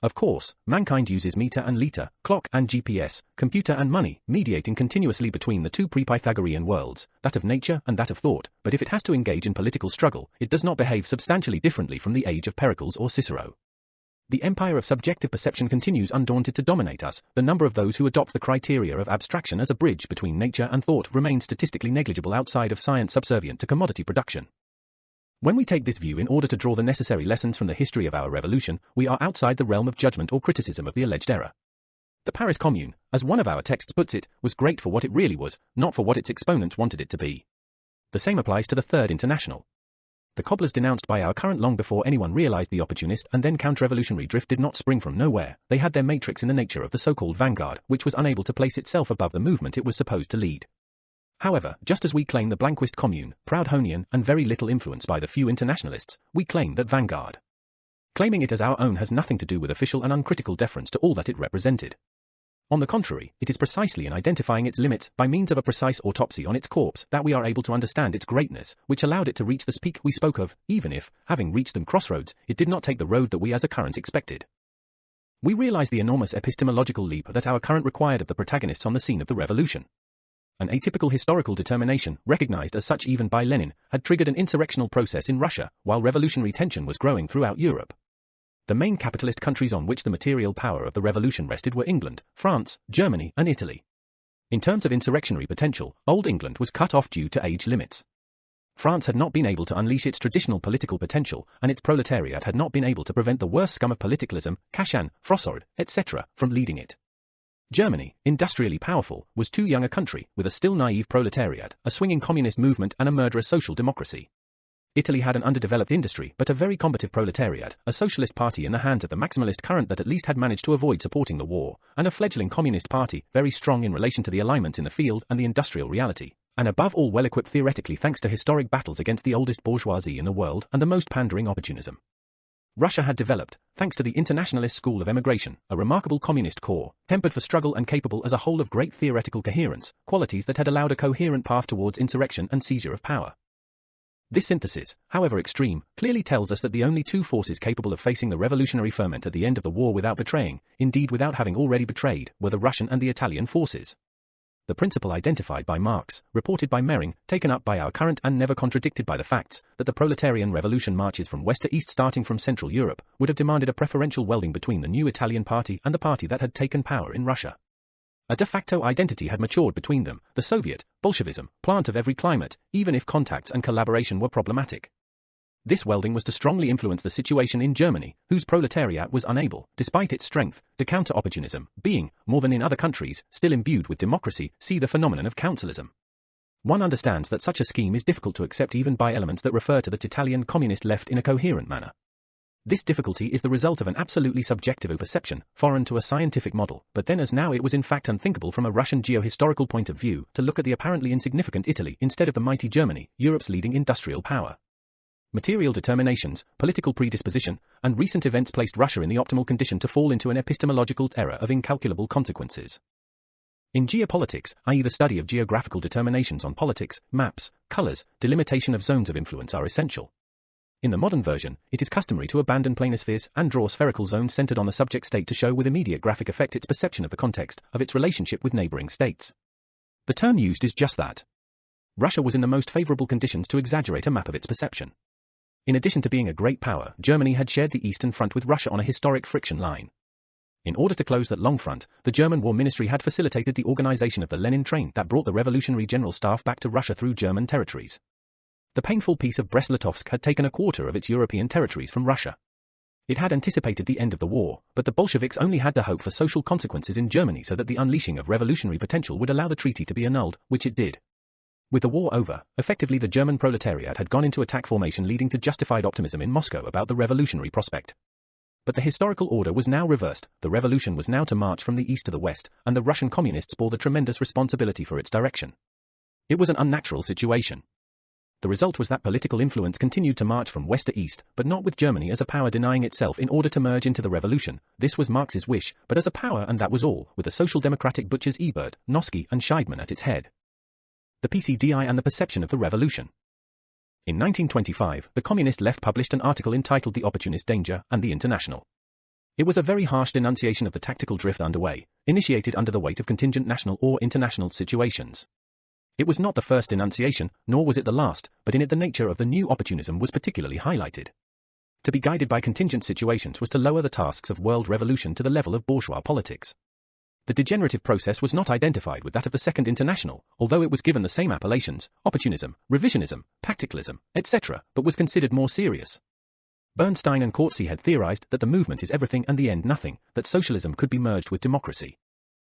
Of course, mankind uses meter and liter, clock and GPS, computer and money, mediating continuously between the two pre-Pythagorean worlds, that of nature and that of thought, but if it has to engage in political struggle, it does not behave substantially differently from the age of Pericles or Cicero. The empire of subjective perception continues undaunted to dominate us. The number of those who adopt the criteria of abstraction as a bridge between nature and thought remains statistically negligible outside of science subservient to commodity production. When we take this view in order to draw the necessary lessons from the history of our revolution, we are outside the realm of judgment or criticism of the alleged error. The Paris Commune, as one of our texts puts it, was great for what it really was, not for what its exponents wanted it to be. The same applies to the Third International. The cobblers denounced by our current long before anyone realized the opportunist and then counter-revolutionary drift did not spring from nowhere. They had their matrix in the nature of the so-called vanguard, which was unable to place itself above the movement it was supposed to lead. However, just as we claim the Blanquist Commune, Proudhonian, and very little influence by the few internationalists, we claim that vanguard. Claiming it as our own has nothing to do with official and uncritical deference to all that it represented. On the contrary, it is precisely in identifying its limits, by means of a precise autopsy on its corpse, that we are able to understand its greatness, which allowed it to reach the peak we spoke of, even if, having reached them crossroads, it did not take the road that we as a current expected. We realize the enormous epistemological leap that our current required of the protagonists on the scene of the revolution. An atypical historical determination, recognized as such even by Lenin, had triggered an insurrectional process in Russia, while revolutionary tension was growing throughout Europe. The main capitalist countries on which the material power of the revolution rested were England, France, Germany, and Italy. In terms of insurrectionary potential, Old England was cut off due to age limits. France had not been able to unleash its traditional political potential, and its proletariat had not been able to prevent the worst scum of politicalism, Cashan, Frossard, etc., from leading it. Germany, industrially powerful, was too young a country, with a still naive proletariat, a swinging communist movement and a murderous social democracy. Italy had an underdeveloped industry but a very combative proletariat, a socialist party in the hands of the maximalist current that at least had managed to avoid supporting the war, and a fledgling communist party, very strong in relation to the alignment in the field and the industrial reality, and above all well-equipped theoretically thanks to historic battles against the oldest bourgeoisie in the world and the most pandering opportunism. Russia had developed, thanks to the internationalist school of emigration, a remarkable communist core, tempered for struggle and capable as a whole of great theoretical coherence, qualities that had allowed a coherent path towards insurrection and seizure of power. This synthesis, however extreme, clearly tells us that the only two forces capable of facing the revolutionary ferment at the end of the war without betraying, indeed without having already betrayed, were the Russian and the Italian forces. The principle identified by Marx, reported by Mering, taken up by our current and never contradicted by the facts, that the proletarian revolution marches from west to east starting from Central Europe, would have demanded a preferential welding between the new Italian party and the party that had taken power in Russia. A de facto identity had matured between them, the Soviet, Bolshevism, plant of every climate, even if contacts and collaboration were problematic. This welding was to strongly influence the situation in Germany, whose proletariat was unable, despite its strength, to counter opportunism, being, more than in other countries, still imbued with democracy. See the phenomenon of councilism. One understands that such a scheme is difficult to accept even by elements that refer to the Italian communist left in a coherent manner. This difficulty is the result of an absolutely subjective perception, foreign to a scientific model, but then as now it was in fact unthinkable from a Russian geohistorical point of view to look at the apparently insignificant Italy instead of the mighty Germany, Europe's leading industrial power. Material determinations, political predisposition, and recent events placed Russia in the optimal condition to fall into an epistemological error of incalculable consequences. In geopolitics, i.e. the study of geographical determinations on politics, maps, colors, delimitation of zones of influence are essential. In the modern version, it is customary to abandon planispheres and draw spherical zones centered on the subject state to show with immediate graphic effect its perception of the context of its relationship with neighboring states. The term used is just that. Russia was in the most favorable conditions to exaggerate a map of its perception. In addition to being a great power, Germany had shared the Eastern Front with Russia on a historic friction line. In order to close that long front, the German War Ministry had facilitated the organization of the Lenin train that brought the Revolutionary General Staff back to Russia through German territories. The painful peace of Brest-Litovsk had taken a quarter of its European territories from Russia. It had anticipated the end of the war, but the Bolsheviks only had to hope for social consequences in Germany so that the unleashing of revolutionary potential would allow the treaty to be annulled, which it did. With the war over, effectively the German proletariat had gone into attack formation, leading to justified optimism in Moscow about the revolutionary prospect. But the historical order was now reversed, the revolution was now to march from the east to the west, and the Russian communists bore the tremendous responsibility for its direction. It was an unnatural situation. The result was that political influence continued to march from west to east, but not with Germany as a power denying itself in order to merge into the revolution. This was Marx's wish, but as a power, and that was all, with the social democratic butchers Ebert, Noske, and Scheidman at its head. The PCDI and the perception of the revolution. In 1925, the communist left published an article entitled The Opportunist Danger and the International. It was a very harsh denunciation of the tactical drift underway, initiated under the weight of contingent national or international situations. It was not the first denunciation, nor was it the last, but in it the nature of the new opportunism was particularly highlighted. To be guided by contingent situations was to lower the tasks of world revolution to the level of bourgeois politics. The degenerative process was not identified with that of the Second International, although it was given the same appellations, opportunism, revisionism, tacticalism, etc., but was considered more serious. Bernstein and Coetzee had theorized that the movement is everything and the end nothing, that socialism could be merged with democracy.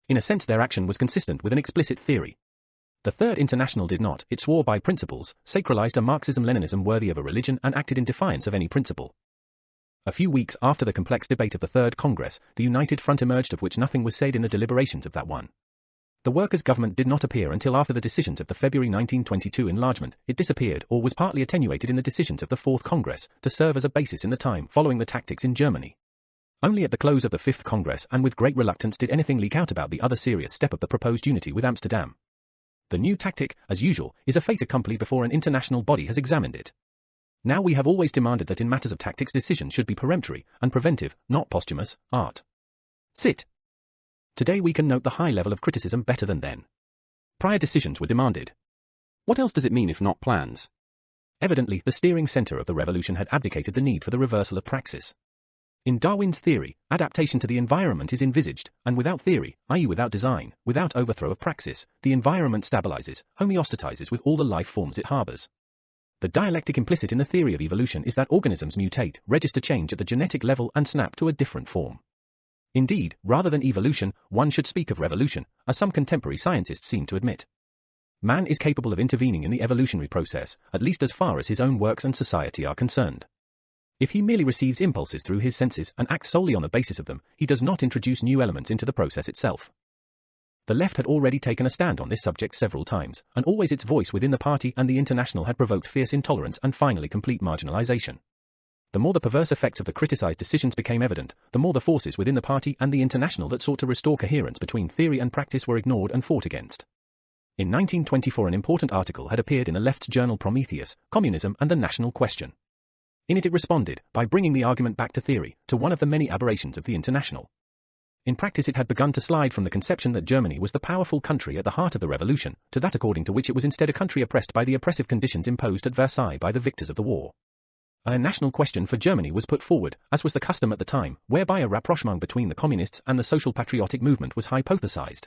In a sense, their action was consistent with an explicit theory. The Third International did not. It swore by principles, sacralized a Marxism-Leninism worthy of a religion, and acted in defiance of any principle. A few weeks after the complex debate of the Third Congress, the United Front emerged, of which nothing was said in the deliberations of that one. The workers' government did not appear until after the decisions of the February 1922 enlargement. It disappeared or was partly attenuated in the decisions of the Fourth Congress, to serve as a basis in the time following the tactics in Germany. Only at the close of the Fifth Congress, and with great reluctance, did anything leak out about the other serious step of the proposed unity with Amsterdam. The new tactic, as usual, is a fait accompli before an international body has examined it. Now we have always demanded that in matters of tactics decisions should be peremptory and preventive, not posthumous. Art. Sit. Today we can note the high level of criticism better than then. Prior decisions were demanded. What else does it mean if not plans? Evidently, the steering center of the revolution had abdicated the need for the reversal of praxis. In Darwin's theory, adaptation to the environment is envisaged, and without theory, i.e. without design, without overthrow of praxis, the environment stabilizes, homeostatizes with all the life forms it harbors. The dialectic implicit in the theory of evolution is that organisms mutate, register change at the genetic level, and snap to a different form. Indeed, rather than evolution, one should speak of revolution, as some contemporary scientists seem to admit. Man is capable of intervening in the evolutionary process, at least as far as his own works and society are concerned. If he merely receives impulses through his senses and acts solely on the basis of them, he does not introduce new elements into the process itself. The left had already taken a stand on this subject several times, and always its voice within the party and the International had provoked fierce intolerance and finally complete marginalization. The more the perverse effects of the criticized decisions became evident, the more the forces within the party and the International that sought to restore coherence between theory and practice were ignored and fought against. In 1924 an important article had appeared in the left's journal Prometheus, Communism and the National Question. In it responded, by bringing the argument back to theory, to one of the many aberrations of the International. In practice it had begun to slide from the conception that Germany was the powerful country at the heart of the revolution, to that according to which it was instead a country oppressed by the oppressive conditions imposed at Versailles by the victors of the war. A national question for Germany was put forward, as was the custom at the time, whereby a rapprochement between the communists and the social patriotic movement was hypothesized.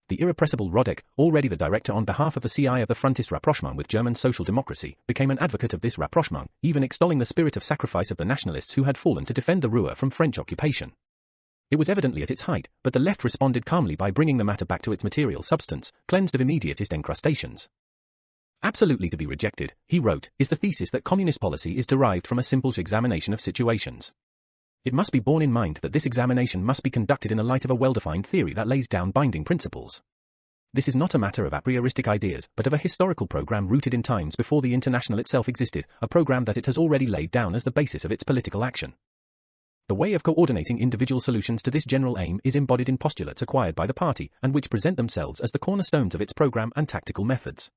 The irrepressible Rodek, already the director on behalf of the CI of the Frontist rapprochement with German social democracy, became an advocate of this rapprochement, even extolling the spirit of sacrifice of the nationalists who had fallen to defend the Ruhr from French occupation. It was evidently at its height, but the left responded calmly by bringing the matter back to its material substance, cleansed of immediatist encrustations. Absolutely to be rejected, he wrote, is the thesis that communist policy is derived from a simple examination of situations. It must be borne in mind that this examination must be conducted in the light of a well-defined theory that lays down binding principles. This is not a matter of a prioristic ideas, but of a historical program rooted in times before the International itself existed, a program that it has already laid down as the basis of its political action. The way of coordinating individual solutions to this general aim is embodied in postulates acquired by the party, and which present themselves as the cornerstones of its program and tactical methods.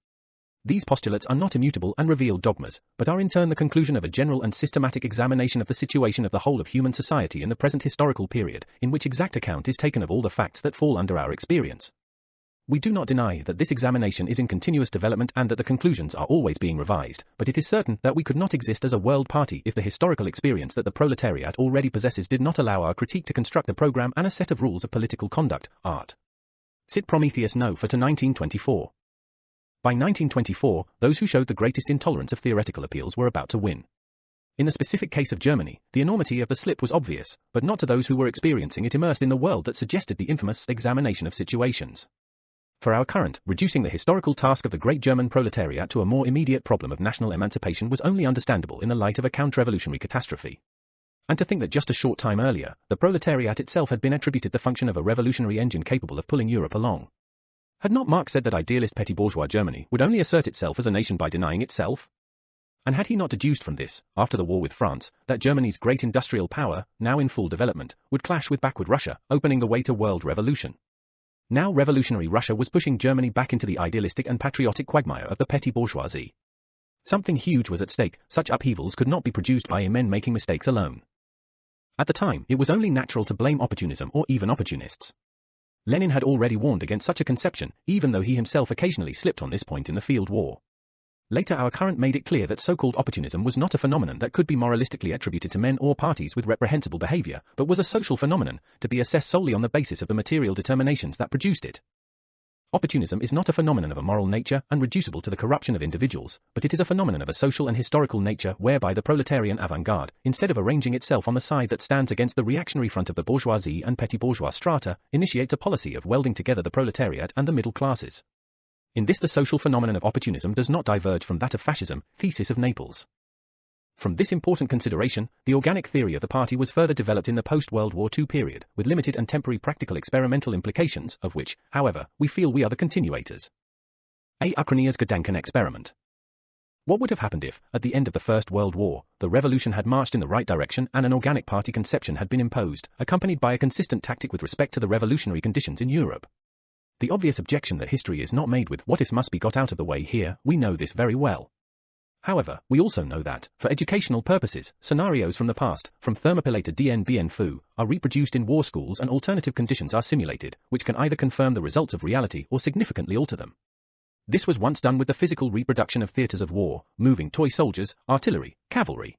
These postulates are not immutable and revealed dogmas, but are in turn the conclusion of a general and systematic examination of the situation of the whole of human society in the present historical period, in which exact account is taken of all the facts that fall under our experience. We do not deny that this examination is in continuous development and that the conclusions are always being revised, but it is certain that we could not exist as a world party if the historical experience that the proletariat already possesses did not allow our critique to construct a program and a set of rules of political conduct. Art. Cit Prometheus No. for to 1924. By 1924, those who showed the greatest intolerance of theoretical appeals were about to win. In the specific case of Germany, the enormity of the slip was obvious, but not to those who were experiencing it immersed in the world that suggested the infamous examination of situations. For our current, reducing the historical task of the great German proletariat to a more immediate problem of national emancipation was only understandable in the light of a counter-revolutionary catastrophe. And to think that just a short time earlier, the proletariat itself had been attributed the function of a revolutionary engine capable of pulling Europe along. Had not Marx said that idealist petty bourgeois Germany would only assert itself as a nation by denying itself? And had he not deduced from this, after the war with France, that Germany's great industrial power, now in full development, would clash with backward Russia, opening the way to world revolution? Now revolutionary Russia was pushing Germany back into the idealistic and patriotic quagmire of the petty bourgeoisie. Something huge was at stake. Such upheavals could not be produced by men making mistakes alone. At the time, it was only natural to blame opportunism or even opportunists. Lenin had already warned against such a conception, even though he himself occasionally slipped on this point in the field war. Later our current made it clear that so-called opportunism was not a phenomenon that could be moralistically attributed to men or parties with reprehensible behavior, but was a social phenomenon, to be assessed solely on the basis of the material determinations that produced it. Opportunism is not a phenomenon of a moral nature and reducible to the corruption of individuals, but it is a phenomenon of a social and historical nature whereby the proletarian avant-garde, instead of arranging itself on the side that stands against the reactionary front of the bourgeoisie and petty bourgeois strata, initiates a policy of welding together the proletariat and the middle classes. In this the social phenomenon of opportunism does not diverge from that of fascism, thesis of Naples. From this important consideration, the organic theory of the party was further developed in the post-World War II period, with limited and temporary practical experimental implications, of which, however, we feel we are the continuators. A. Ukrainia's Gedanken experiment. What would have happened if, at the end of the First World War, the revolution had marched in the right direction and an organic party conception had been imposed, accompanied by a consistent tactic with respect to the revolutionary conditions in Europe? The obvious objection that history is not made with what-ifs must be got out of the way here, we know this very well. However, we also know that, for educational purposes, scenarios from the past, from Thermopylae to Dien Bien Phu, are reproduced in war schools and alternative conditions are simulated, which can either confirm the results of reality or significantly alter them. This was once done with the physical reproduction of theaters of war, moving toy soldiers, artillery, cavalry.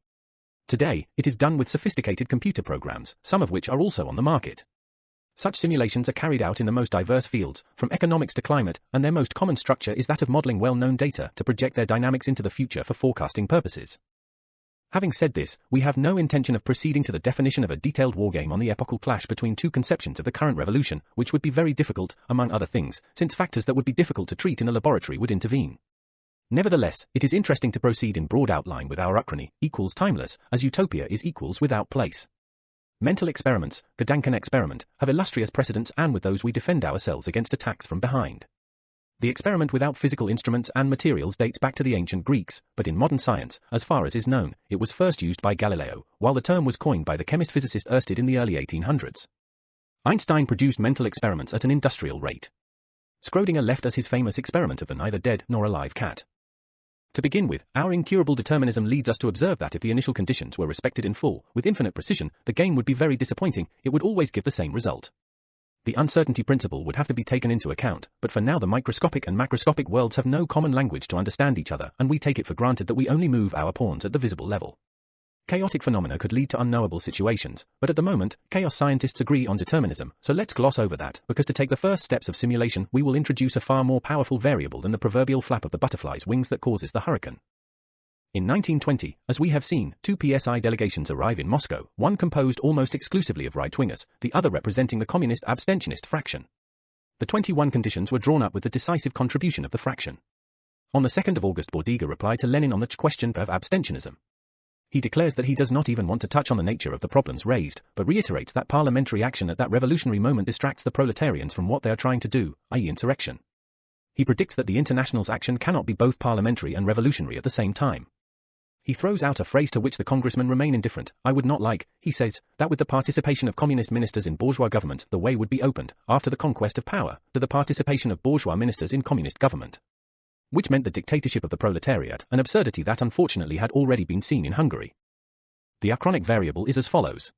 Today, it is done with sophisticated computer programs, some of which are also on the market. Such simulations are carried out in the most diverse fields, from economics to climate, and their most common structure is that of modeling well-known data to project their dynamics into the future for forecasting purposes. Having said this, we have no intention of proceeding to the definition of a detailed wargame on the epochal clash between two conceptions of the current revolution, which would be very difficult, among other things, since factors that would be difficult to treat in a laboratory would intervene. Nevertheless, it is interesting to proceed in broad outline with our Ukraine equals timeless, as utopia is equals without place. Mental experiments, Gedanken experiment, have illustrious precedents and with those we defend ourselves against attacks from behind. The experiment without physical instruments and materials dates back to the ancient Greeks, but in modern science, as far as is known, it was first used by Galileo, while the term was coined by the chemist-physicist Ørsted in the early 1800s. Einstein produced mental experiments at an industrial rate. Schrödinger left us his famous experiment of the neither dead nor alive cat. To begin with, our incurable determinism leads us to observe that if the initial conditions were respected in full, with infinite precision, the game would be very disappointing, it would always give the same result. The uncertainty principle would have to be taken into account, but for now the microscopic and macroscopic worlds have no common language to understand each other, and we take it for granted that we only move our pawns at the visible level. Chaotic phenomena could lead to unknowable situations, but at the moment, chaos scientists agree on determinism, so let's gloss over that, because to take the first steps of simulation we will introduce a far more powerful variable than the proverbial flap of the butterfly's wings that causes the hurricane. In 1920, as we have seen, two PSI delegations arrive in Moscow, one composed almost exclusively of right-wingers, the other representing the communist abstentionist fraction. The 21 conditions were drawn up with the decisive contribution of the fraction. On the 2nd of August Bordiga replied to Lenin on the question of abstentionism. He declares that he does not even want to touch on the nature of the problems raised, but reiterates that parliamentary action at that revolutionary moment distracts the proletarians from what they are trying to do, i.e. insurrection. He predicts that the International's action cannot be both parliamentary and revolutionary at the same time. He throws out a phrase to which the congressmen remain indifferent. I would not like, he says, that with the participation of communist ministers in bourgeois government, the way would be opened, after the conquest of power, to the participation of bourgeois ministers in communist government. Which meant the dictatorship of the proletariat, an absurdity that unfortunately had already been seen in Hungary. The achronic variable is as follows.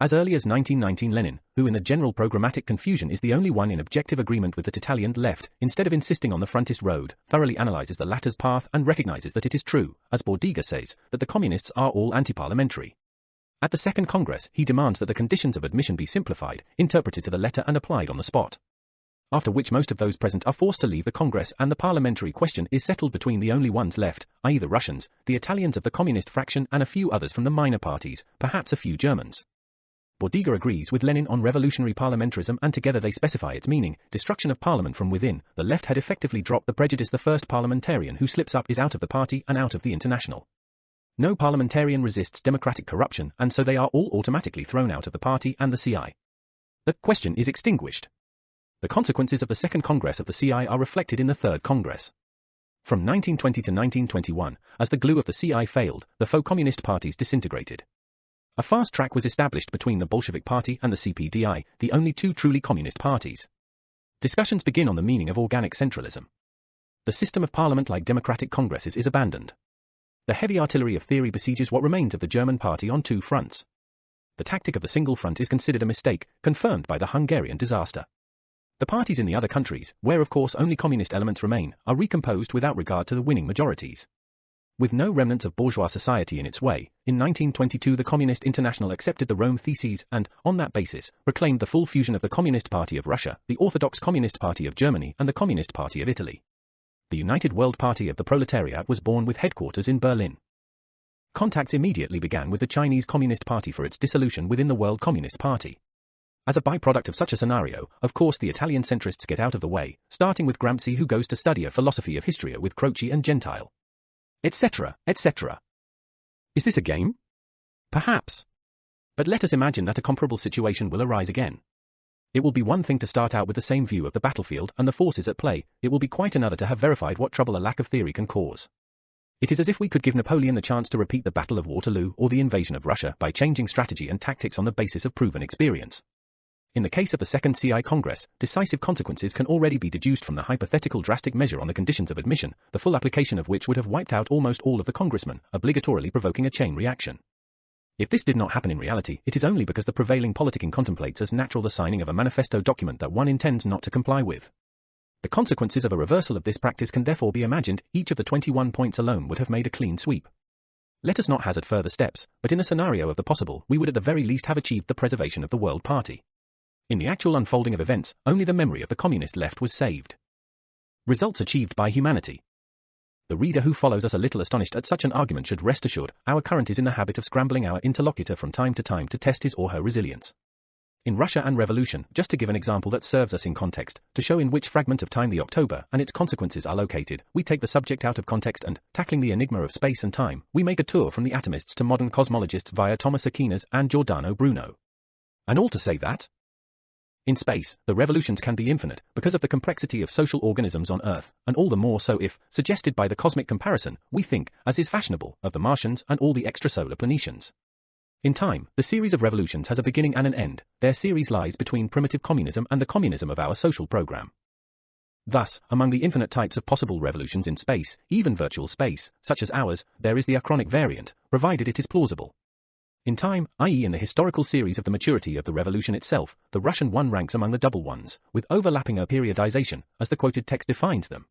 As early as 1919 Lenin, who in the general programmatic confusion is the only one in objective agreement with the Italian left, instead of insisting on the frontist road, thoroughly analyzes the latter's path and recognizes that it is true, as Bordiga says, that the communists are all anti-parliamentary. At the Second Congress, he demands that the conditions of admission be simplified, interpreted to the letter and applied on the spot. After which most of those present are forced to leave the Congress and the parliamentary question is settled between the only ones left, i.e. the Russians, the Italians of the communist fraction and a few others from the minor parties, perhaps a few Germans. Bordiga agrees with Lenin on revolutionary parliamentarism and together they specify its meaning, destruction of parliament from within. The left had effectively dropped the prejudice the first parliamentarian who slips up is out of the party and out of the International. No parliamentarian resists democratic corruption and so they are all automatically thrown out of the party and the CI. The question is extinguished. The consequences of the Second Congress of the CI are reflected in the Third Congress. From 1920 to 1921, as the glue of the CI failed, the faux communist parties disintegrated. A fast track was established between the Bolshevik Party and the CPDI, the only two truly communist parties. Discussions begin on the meaning of organic centralism. The system of parliament-like democratic congresses is abandoned. The heavy artillery of theory besieges what remains of the German party on two fronts. The tactic of the single front is considered a mistake, confirmed by the Hungarian disaster. The parties in the other countries, where of course only communist elements remain, are recomposed without regard to the winning majorities. With no remnants of bourgeois society in its way, in 1922 the Communist International accepted the Rome Theses and, on that basis, proclaimed the full fusion of the Communist Party of Russia, the Orthodox Communist Party of Germany and the Communist Party of Italy. The United World Party of the Proletariat was born with headquarters in Berlin. Contacts immediately began with the Chinese Communist Party for its dissolution within the World Communist Party. As a byproduct of such a scenario, of course the Italian centrists get out of the way, starting with Gramsci who goes to study a philosophy of history with Croce and Gentile. Etc., etc. Is this a game? Perhaps. But let us imagine that a comparable situation will arise again. It will be one thing to start out with the same view of the battlefield and the forces at play, it will be quite another to have verified what trouble a lack of theory can cause. It is as if we could give Napoleon the chance to repeat the Battle of Waterloo or the invasion of Russia by changing strategy and tactics on the basis of proven experience. In the case of the Second CI Congress, decisive consequences can already be deduced from the hypothetical drastic measure on the conditions of admission, the full application of which would have wiped out almost all of the congressmen, obligatorily provoking a chain reaction. If this did not happen in reality, it is only because the prevailing politicking contemplates as natural the signing of a manifesto document that one intends not to comply with. The consequences of a reversal of this practice can therefore be imagined, each of the 21 points alone would have made a clean sweep. Let us not hazard further steps, but in a scenario of the possible, we would at the very least have achieved the preservation of the World Party. In the actual unfolding of events, only the memory of the communist left was saved. Results achieved by humanity. The reader who follows us a little astonished at such an argument should rest assured, our current is in the habit of scrambling our interlocutor from time to time to test his or her resilience. In Russia and Revolution, just to give an example that serves us in context, to show in which fragment of time the October and its consequences are located, we take the subject out of context and, tackling the enigma of space and time, we make a tour from the atomists to modern cosmologists via Thomas Aquinas and Giordano Bruno. And all to say that, in space, the revolutions can be infinite, because of the complexity of social organisms on Earth, and all the more so if, suggested by the cosmic comparison, we think, as is fashionable, of the Martians and all the extrasolar planetians. In time, the series of revolutions has a beginning and an end, their series lies between primitive communism and the communism of our social program. Thus, among the infinite types of possible revolutions in space, even virtual space, such as ours, there is the achronic variant, provided it is plausible. In time, i.e. in the historical series of the maturity of the revolution itself, the Russian one ranks among the double ones, with overlapping periodization, as the quoted text defines them.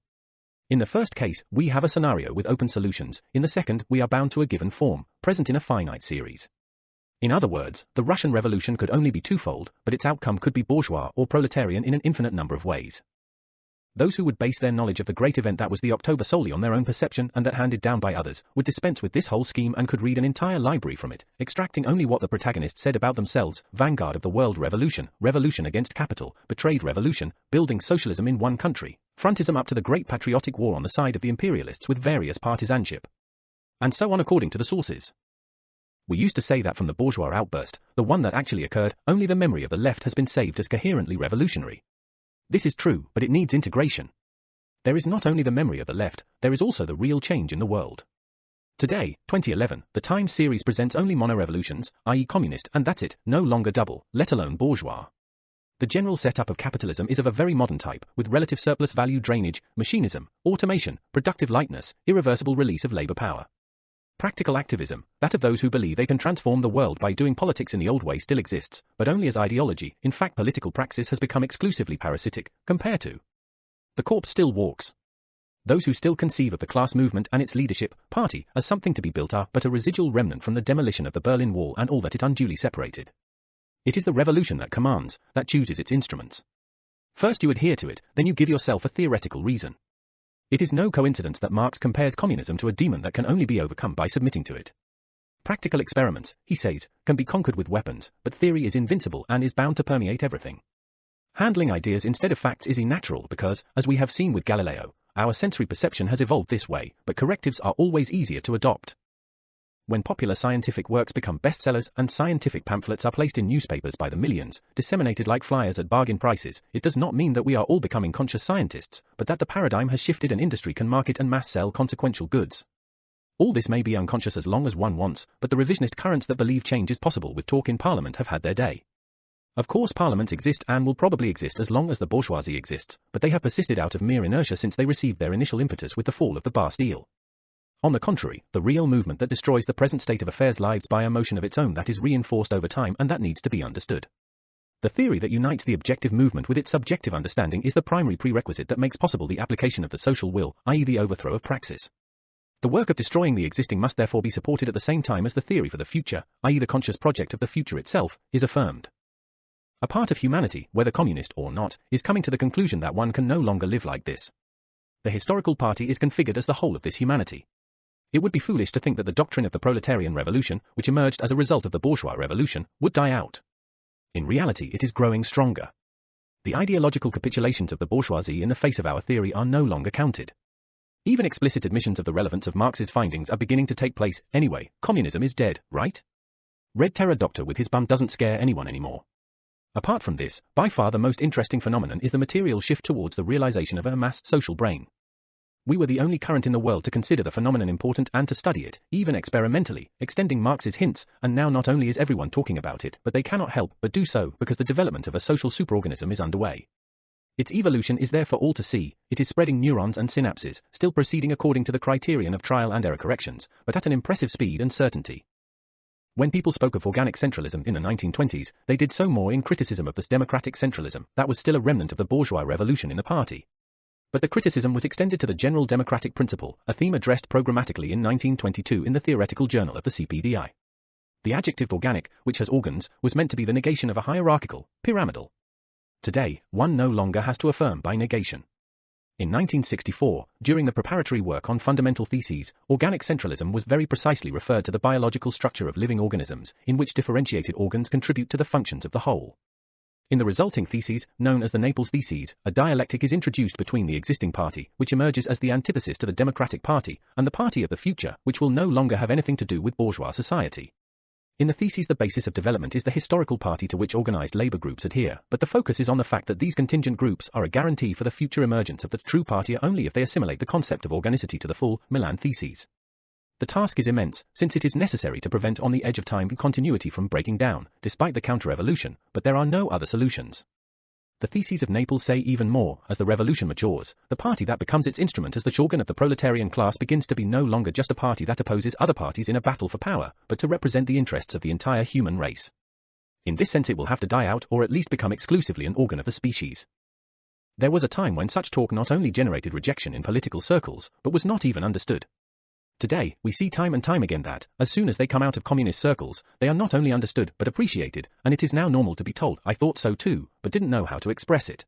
In the first case, we have a scenario with open solutions, in the second, we are bound to a given form, present in a finite series. In other words, the Russian Revolution could only be twofold, but its outcome could be bourgeois or proletarian in an infinite number of ways. Those who would base their knowledge of the great event that was the October solely on their own perception and that handed down by others, would dispense with this whole scheme and could read an entire library from it, extracting only what the protagonists said about themselves: vanguard of the world revolution, revolution against capital, betrayed revolution, building socialism in one country, frontism up to the great patriotic war on the side of the imperialists with various partisanship. And so on according to the sources. We used to say that from the bourgeois outburst, the one that actually occurred, only the memory of the left has been saved as coherently revolutionary. This is true, but it needs integration. There is not only the memory of the left, there is also the real change in the world. Today, 2011, the Time series presents only mono-revolutions, i.e. communist, and that's it, no longer double, let alone bourgeois. The general setup of capitalism is of a very modern type, with relative surplus value drainage, machinism, automation, productive lightness, irreversible release of labor power. Practical activism, that of those who believe they can transform the world by doing politics in the old way, still exists, but only as ideology. In fact, political praxis has become exclusively parasitic, compared to. The corpse still walks. Those who still conceive of the class movement and its leadership, party, as something to be built are but a residual remnant from the demolition of the Berlin Wall and all that it unduly separated. It is the revolution that commands, that chooses its instruments. First you adhere to it, then you give yourself a theoretical reason. It is no coincidence that Marx compares communism to a demon that can only be overcome by submitting to it. Practical experiments, he says, can be conquered with weapons, but theory is invincible and is bound to permeate everything. Handling ideas instead of facts is unnatural because, as we have seen with Galileo, our sensory perception has evolved this way, but correctives are always easier to adopt. When popular scientific works become bestsellers and scientific pamphlets are placed in newspapers by the millions, disseminated like flyers at bargain prices, it does not mean that we are all becoming conscious scientists, but that the paradigm has shifted and industry can market and mass sell consequential goods. All this may be unconscious as long as one wants, but the revisionist currents that believe change is possible with talk in Parliament have had their day. Of course, parliaments exist and will probably exist as long as the bourgeoisie exists, but they have persisted out of mere inertia since they received their initial impetus with the fall of the Bastille. On the contrary, the real movement that destroys the present state of affairs lives by a motion of its own that is reinforced over time and that needs to be understood. The theory that unites the objective movement with its subjective understanding is the primary prerequisite that makes possible the application of the social will, i.e. the overthrow of praxis. The work of destroying the existing must therefore be supported at the same time as the theory for the future, i.e. the conscious project of the future itself, is affirmed. A part of humanity, whether communist or not, is coming to the conclusion that one can no longer live like this. The historical party is configured as the whole of this humanity. It would be foolish to think that the doctrine of the proletarian revolution, which emerged as a result of the bourgeois revolution, would die out. In reality, it is growing stronger. The ideological capitulations of the bourgeoisie in the face of our theory are no longer counted. Even explicit admissions of the relevance of Marx's findings are beginning to take place. Anyway, communism is dead, right? Red Terror doctor with his bum doesn't scare anyone anymore. Apart from this, by far the most interesting phenomenon is the material shift towards the realization of a massed social brain. We were the only current in the world to consider the phenomenon important and to study it, even experimentally, extending Marx's hints, and now not only is everyone talking about it, but they cannot help but do so because the development of a social superorganism is underway. Its evolution is there for all to see. It is spreading neurons and synapses, still proceeding according to the criterion of trial and error corrections, but at an impressive speed and certainty. When people spoke of organic centralism in the 1920s, they did so more in criticism of this democratic centralism that was still a remnant of the bourgeois revolution in the party. But the criticism was extended to the general democratic principle, a theme addressed programmatically in 1922 in the Theoretical Journal of the CPDI. The adjective organic, which has organs, was meant to be the negation of a hierarchical, pyramidal. Today, one no longer has to affirm by negation. In 1964, during the preparatory work on fundamental theses, organic centralism was very precisely referred to the biological structure of living organisms, in which differentiated organs contribute to the functions of the whole. In the resulting theses, known as the Naples Theses, a dialectic is introduced between the existing party, which emerges as the antithesis to the Democratic Party, and the party of the future, which will no longer have anything to do with bourgeois society. In the theses, the basis of development is the historical party to which organized labor groups adhere, but the focus is on the fact that these contingent groups are a guarantee for the future emergence of the true party only if they assimilate the concept of organicity to the full Milan Theses. The task is immense, since it is necessary to prevent on the edge of time continuity from breaking down, despite the counter-revolution, but there are no other solutions. The theses of Naples say even more. As the revolution matures, the party that becomes its instrument as the organ of the proletarian class begins to be no longer just a party that opposes other parties in a battle for power, but to represent the interests of the entire human race. In this sense it will have to die out or at least become exclusively an organ of the species. There was a time when such talk not only generated rejection in political circles, but was not even understood. Today, we see time and time again that, as soon as they come out of communist circles, they are not only understood but appreciated, and it is now normal to be told, "I thought so too, but didn't know how to express it."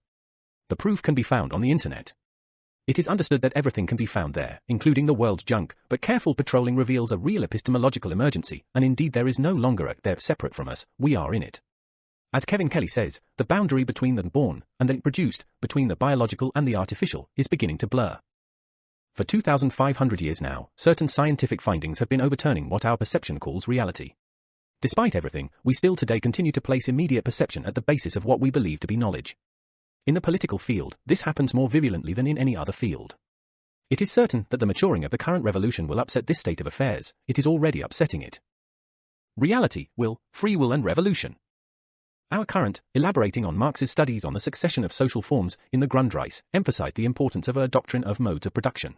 The proof can be found on the internet. It is understood that everything can be found there, including the world's junk, but careful patrolling reveals a real epistemological emergency, and indeed there is no longer a there separate from us, we are in it. As Kevin Kelly says, the boundary between the born and the produced, between the biological and the artificial, is beginning to blur. For 2,500 years now, certain scientific findings have been overturning what our perception calls reality. Despite everything, we still today continue to place immediate perception at the basis of what we believe to be knowledge. In the political field, this happens more virulently than in any other field. It is certain that the maturing of the current revolution will upset this state of affairs. It is already upsetting it. Reality, will, free will and revolution. Our current, elaborating on Marx's studies on the succession of social forms in the Grundrisse, emphasized the importance of a doctrine of modes of production.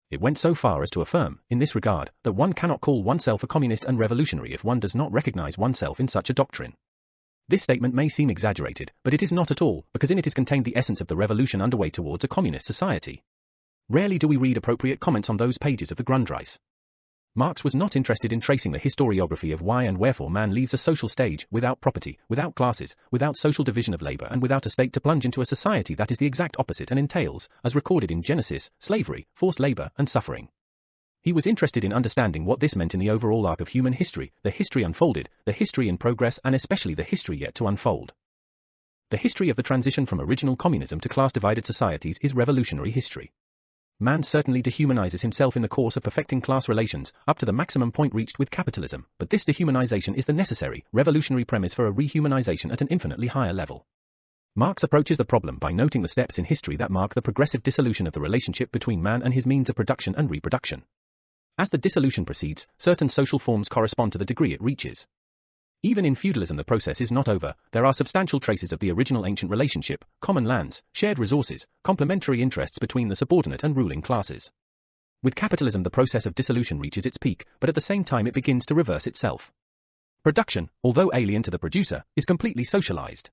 It went so far as to affirm, in this regard, that one cannot call oneself a communist and revolutionary if one does not recognize oneself in such a doctrine. This statement may seem exaggerated, but it is not at all, because in it is contained the essence of the revolution underway towards a communist society. Rarely do we read appropriate comments on those pages of the Grundrisse. Marx was not interested in tracing the historiography of why and wherefore man leaves a social stage, without property, without classes, without social division of labor and without a state to plunge into a society that is the exact opposite and entails, as recorded in Genesis, slavery, forced labor and suffering. He was interested in understanding what this meant in the overall arc of human history, the history unfolded, the history in progress and especially the history yet to unfold. The history of the transition from original communism to class-divided societies is revolutionary history. Man certainly dehumanizes himself in the course of perfecting class relations, up to the maximum point reached with capitalism, but this dehumanization is the necessary, revolutionary premise for a rehumanization at an infinitely higher level. Marx approaches the problem by noting the steps in history that mark the progressive dissolution of the relationship between man and his means of production and reproduction. As the dissolution proceeds, certain social forms correspond to the degree it reaches. Even in feudalism the process is not over, there are substantial traces of the original ancient relationship, common lands, shared resources, complementary interests between the subordinate and ruling classes. With capitalism the process of dissolution reaches its peak, but at the same time it begins to reverse itself. Production, although alien to the producer, is completely socialized.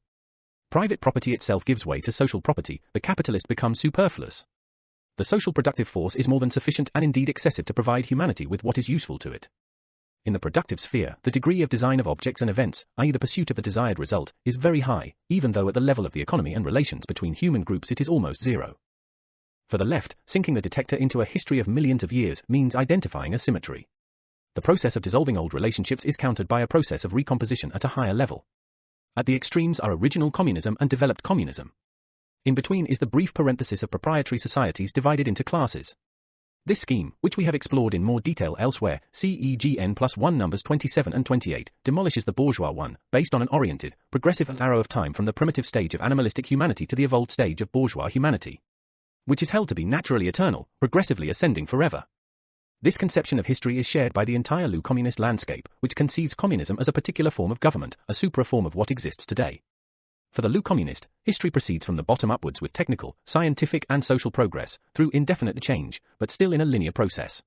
Private property itself gives way to social property, the capitalist becomes superfluous. The social productive force is more than sufficient and indeed excessive to provide humanity with what is useful to it. In the productive sphere, the degree of design of objects and events, i.e. the pursuit of the desired result, is very high, even though at the level of the economy and relations between human groups it is almost zero. For the left, sinking the detector into a history of millions of years means identifying a symmetry. The process of dissolving old relationships is countered by a process of recomposition at a higher level. At the extremes are original communism and developed communism. In between is the brief parenthesis of proprietary societies divided into classes. This scheme, which we have explored in more detail elsewhere, c.e.g. n+1 numbers 27 and 28, demolishes the bourgeois one, based on an oriented, progressive arrow of time from the primitive stage of animalistic humanity to the evolved stage of bourgeois humanity, which is held to be naturally eternal, progressively ascending forever. This conception of history is shared by the entire communist landscape, which conceives communism as a particular form of government, a supra-form of what exists today. For the communist, history proceeds from the bottom upwards with technical, scientific and social progress, through indefinite change, but still in a linear process.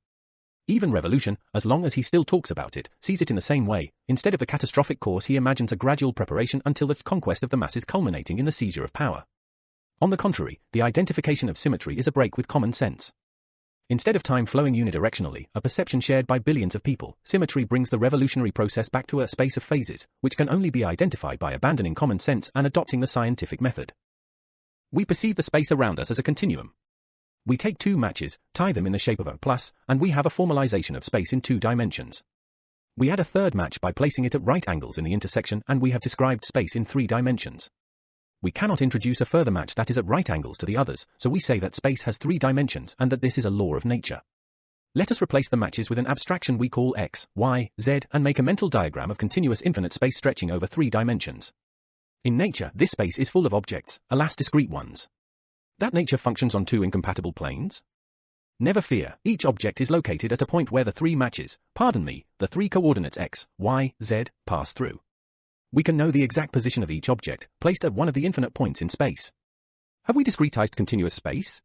Even revolution, as long as he still talks about it, sees it in the same way. Instead of the catastrophic course he imagines a gradual preparation until the conquest of the masses culminating in the seizure of power. On the contrary, the identification of symmetry is a break with common sense. Instead of time flowing unidirectionally, a perception shared by billions of people, symmetry brings the revolutionary process back to a space of phases, which can only be identified by abandoning common sense and adopting the scientific method. We perceive the space around us as a continuum. We take two matches, tie them in the shape of a plus, and we have a formalization of space in 2 dimensions. We add a third match by placing it at right angles in the intersection, and we have described space in 3 dimensions. We cannot introduce a further match that is at right angles to the others, so we say that space has 3 dimensions and that this is a law of nature. Let us replace the matches with an abstraction we call x, y, z, and make a mental diagram of continuous infinite space stretching over 3 dimensions. In nature, this space is full of objects, alas discrete ones. That nature functions on 2 incompatible planes? Never fear, each object is located at a point where the 3 matches, the 3 coordinates x, y, z, pass through. We can know the exact position of each object, placed at one of the infinite points in space. Have we discretized continuous space?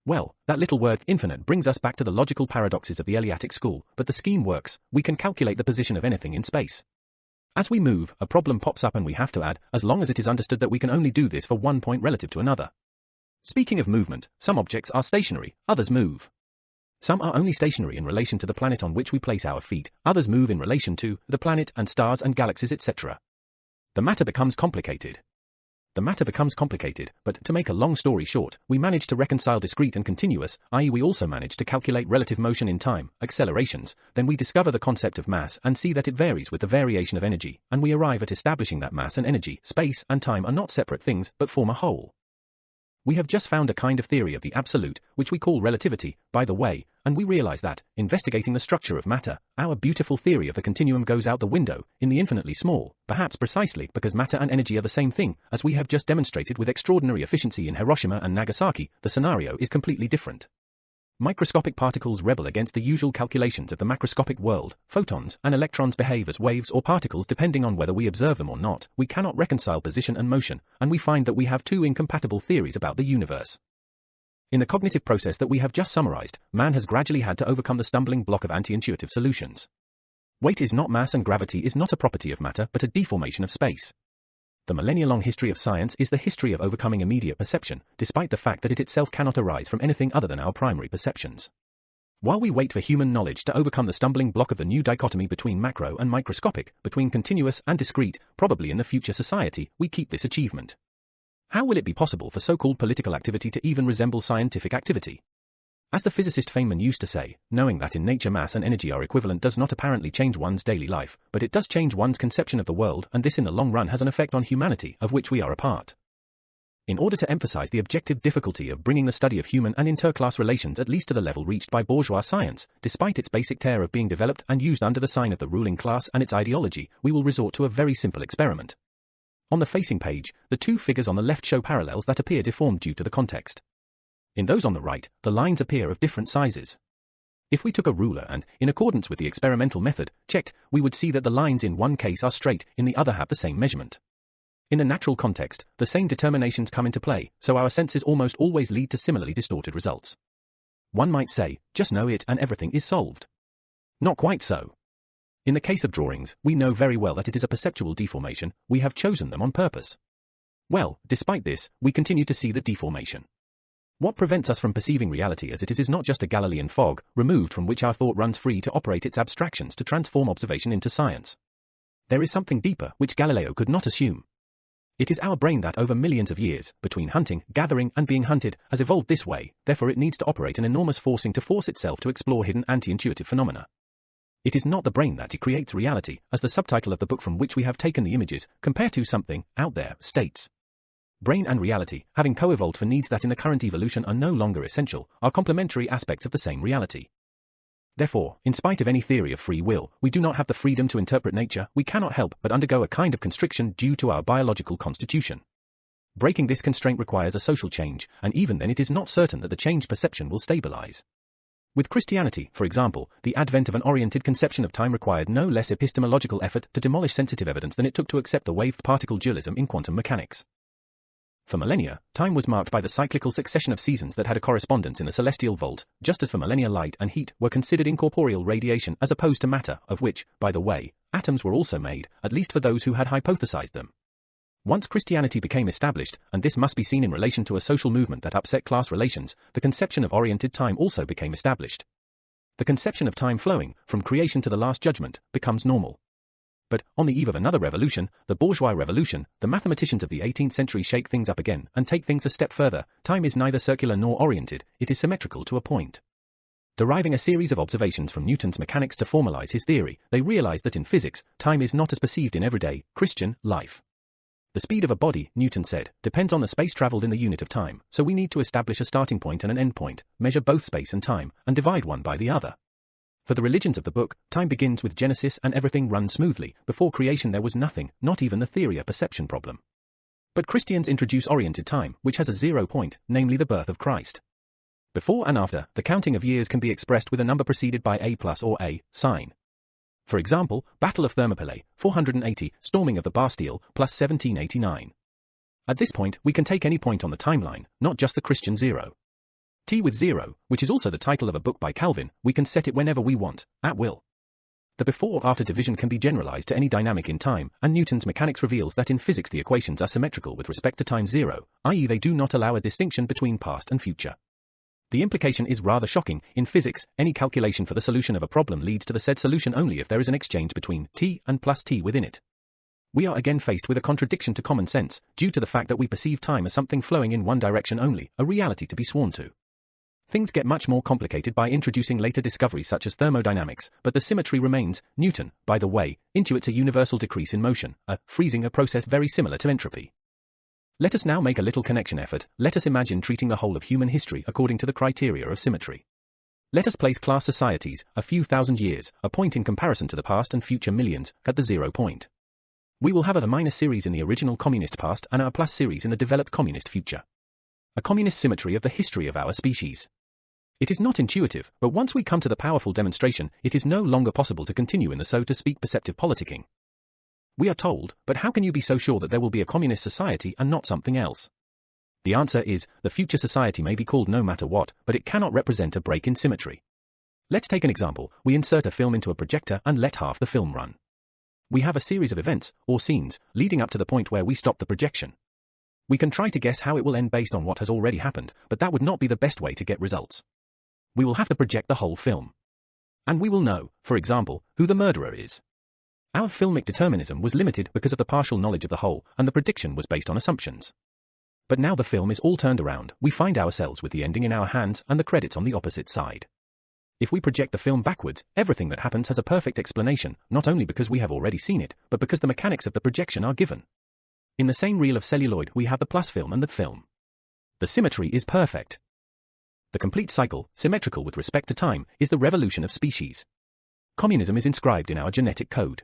Well, that little word infinite brings us back to the logical paradoxes of the Eleatic school, but the scheme works. We can calculate the position of anything in space. As we move, a problem pops up and we have to add, as long as it is understood that we can only do this for one point relative to another. Speaking of movement, some objects are stationary, others move. Some are only stationary in relation to the planet on which we place our feet, others move in relation to the planet and stars and galaxies, etc. The matter becomes complicated. But to make a long story short, we manage to reconcile discrete and continuous, i.e. we also manage to calculate relative motion in time, accelerations, then we discover the concept of mass and see that it varies with the variation of energy, and we arrive at establishing that mass and energy, space and time are not separate things, but form a whole. We have just found a kind of theory of the absolute, which we call relativity, by the way, and we realize that, investigating the structure of matter, our beautiful theory of the continuum goes out the window, in the infinitely small, perhaps precisely because matter and energy are the same thing, as we have just demonstrated with extraordinary efficiency in Hiroshima and Nagasaki, the scenario is completely different. Microscopic particles rebel against the usual calculations of the macroscopic world. Photons and electrons behave as waves or particles depending on whether we observe them or not. We cannot reconcile position and motion, and we find that we have 2 incompatible theories about the universe. In the cognitive process that we have just summarized, man has gradually had to overcome the stumbling block of anti-intuitive solutions. Weight is not mass and gravity is not a property of matter but a deformation of space. The millennia-long history of science is the history of overcoming immediate perception, despite the fact that it itself cannot arise from anything other than our primary perceptions. While we wait for human knowledge to overcome the stumbling block of the new dichotomy between macro and microscopic, between continuous and discrete, probably in the future society, we keep this achievement. How will it be possible for so-called political activity to even resemble scientific activity? As the physicist Feynman used to say, knowing that in nature mass and energy are equivalent does not apparently change one's daily life, but it does change one's conception of the world, and this in the long run has an effect on humanity, of which we are a part. In order to emphasize the objective difficulty of bringing the study of human and interclass relations at least to the level reached by bourgeois science, despite its basic tear of being developed and used under the sign of the ruling class and its ideology, we will resort to a very simple experiment. On the facing page, the two figures on the left show parallels that appear deformed due to the context. In those on the right, the lines appear of different sizes. If we took a ruler and, in accordance with the experimental method, checked, we would see that the lines in one case are straight, in the other have the same measurement. In the natural context, the same determinations come into play, so our senses almost always lead to similarly distorted results. One might say, just know it and everything is solved. Not quite so. In the case of drawings, we know very well that it is a perceptual deformation, we have chosen them on purpose. Well, despite this, we continue to see the deformation. What prevents us from perceiving reality as it is not just a Galilean fog, removed from which our thought runs free to operate its abstractions to transform observation into science. There is something deeper which Galileo could not assume. It is our brain that over millions of years, between hunting, gathering, and being hunted, has evolved this way, therefore it needs to operate an enormous forcing to force itself to explore hidden anti-intuitive phenomena. It is not the brain that creates reality, as the subtitle of the book from which we have taken the images, Compare to Something, Out There, states. Brain and reality, having co-evolved for needs that in the current evolution are no longer essential, are complementary aspects of the same reality. Therefore, in spite of any theory of free will, we do not have the freedom to interpret nature, we cannot help but undergo a kind of constriction due to our biological constitution. Breaking this constraint requires a social change, and even then it is not certain that the changed perception will stabilize. With Christianity, for example, the advent of an oriented conception of time required no less epistemological effort to demolish sensitive evidence than it took to accept the wave-particle dualism in quantum mechanics. For millennia, time was marked by the cyclical succession of seasons that had a correspondence in the celestial vault, just as for millennia light and heat were considered incorporeal radiation as opposed to matter, of which, by the way, atoms were also made, at least for those who had hypothesized them. Once Christianity became established, and this must be seen in relation to a social movement that upset class relations, the conception of oriented time also became established. The conception of time flowing, from creation to the Last Judgment, becomes normal. But, on the eve of another revolution, the bourgeois revolution, the mathematicians of the 18th century shake things up again and take things a step further. Time is neither circular nor oriented, it is symmetrical to a point. Deriving a series of observations from Newton's mechanics to formalize his theory, they realized that in physics, time is not as perceived in everyday, Christian, life. The speed of a body, Newton said, depends on the space traveled in the unit of time, so we need to establish a starting point and an end point, measure both space and time, and divide one by the other. For the religions of the book, time begins with Genesis and everything runs smoothly. Before creation there was nothing, not even the theory of perception problem. But Christians introduce oriented time, which has a 0 point, namely the birth of Christ. Before and after, the counting of years can be expressed with a number preceded by a plus or a sign. For example, Battle of Thermopylae, 480, Storming of the Bastille, plus 1789. At this point, we can take any point on the timeline, not just the Christian 0. T with 0, which is also the title of a book by Calvin, we can set it whenever we want, at will. The before-after division can be generalized to any dynamic in time, and Newton's mechanics reveals that in physics the equations are symmetrical with respect to time 0, i.e. they do not allow a distinction between past and future. The implication is rather shocking. In physics, any calculation for the solution of a problem leads to the said solution only if there is an exchange between t and plus t within it. We are again faced with a contradiction to common sense, due to the fact that we perceive time as something flowing in one direction only, a reality to be sworn to. Things get much more complicated by introducing later discoveries such as thermodynamics, but the symmetry remains. Newton, by the way, intuits a universal decrease in motion, a freezing, a process very similar to entropy. Let us now make a little connection effort. Let us imagine treating the whole of human history according to the criteria of symmetry. Let us place class societies, a few thousand years, a point in comparison to the past and future millions, at the 0 point. We will have a minus series in the original communist past and a plus series in the developed communist future. A communist symmetry of the history of our species. It is not intuitive, but once we come to the powerful demonstration, it is no longer possible to continue in the so-to-speak perceptive politicking. We are told, but how can you be so sure that there will be a communist society and not something else? The answer is, the future society may be called no matter what, but it cannot represent a break in symmetry. Let's take an example. We insert a film into a projector and let half the film run. We have a series of events, or scenes, leading up to the point where we stop the projection. We can try to guess how it will end based on what has already happened, but that would not be the best way to get results. We will have to project the whole film. And we will know, for example, who the murderer is. Our filmic determinism was limited because of the partial knowledge of the whole, and the prediction was based on assumptions. But now the film is all turned around, we find ourselves with the ending in our hands and the credits on the opposite side. If we project the film backwards, everything that happens has a perfect explanation, not only because we have already seen it, but because the mechanics of the projection are given. In the same reel of celluloid we have the plus film and the film. The symmetry is perfect. The complete cycle, symmetrical with respect to time, is the revolution of species. Communism is inscribed in our genetic code.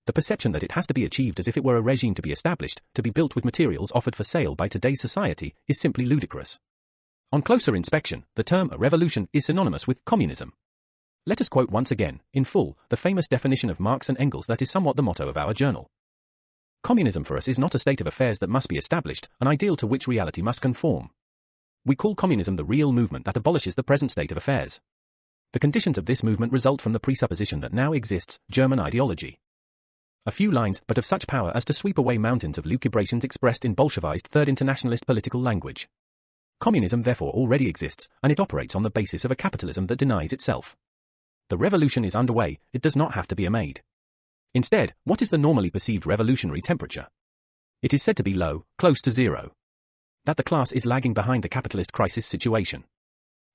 The perception that it has to be achieved as if it were a regime to be established, to be built with materials offered for sale by today's society, is simply ludicrous. On closer inspection, the term a revolution is synonymous with communism. Let us quote once again, in full, the famous definition of Marx and Engels that is somewhat the motto of our journal. Communism for us is not a state of affairs that must be established, an ideal to which reality must conform. We call communism the real movement that abolishes the present state of affairs. The conditions of this movement result from the presupposition that now exists German ideology. A few lines, but of such power as to sweep away mountains of lucubrations expressed in Bolshevized Third Internationalist political language. Communism therefore already exists, and it operates on the basis of a capitalism that denies itself. The revolution is underway, it does not have to be made. Instead, what is the normally perceived revolutionary temperature? It is said to be low, close to zero. That the class is lagging behind the capitalist crisis situation.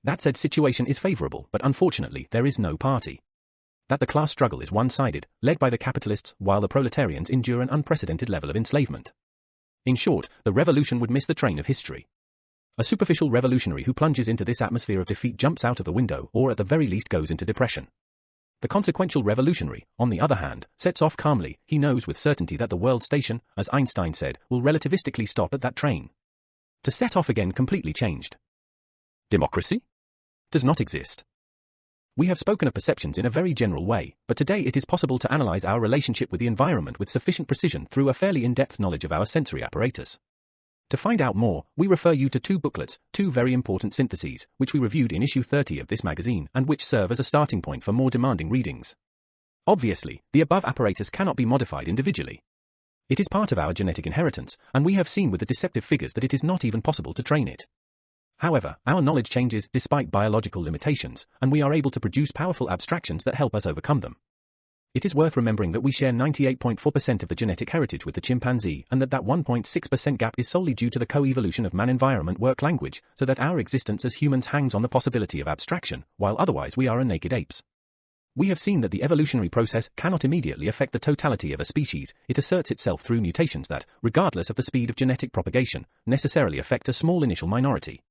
That said situation is favorable, but unfortunately there is no party. That the class struggle is one-sided, led by the capitalists, while the proletarians endure an unprecedented level of enslavement. In short, the revolution would miss the train of history. A superficial revolutionary who plunges into this atmosphere of defeat jumps out of the window, or at the very least goes into depression. The consequential revolutionary, on the other hand, sets off calmly. He knows with certainty that the world station, as Einstein said, will relativistically stop at that train. To set off again completely changed. Democracy? Does not exist. We have spoken of perceptions in a very general way, but today it is possible to analyze our relationship with the environment with sufficient precision through a fairly in-depth knowledge of our sensory apparatus. To find out more, we refer you to two booklets, two very important syntheses, which we reviewed in issue 30 of this magazine and which serve as a starting point for more demanding readings. Obviously, the above apparatus cannot be modified individually. It is part of our genetic inheritance, and we have seen with the deceptive figures that it is not even possible to train it. However, our knowledge changes despite biological limitations, and we are able to produce powerful abstractions that help us overcome them. It is worth remembering that we share 98.4% of the genetic heritage with the chimpanzee, and that 1.6% gap is solely due to the co-evolution of man-environment-work-language, so that our existence as humans hangs on the possibility of abstraction, while otherwise we are a naked apes. We have seen that the evolutionary process cannot immediately affect the totality of a species. It asserts itself through mutations that, regardless of the speed of genetic propagation, necessarily affect a small initial minority.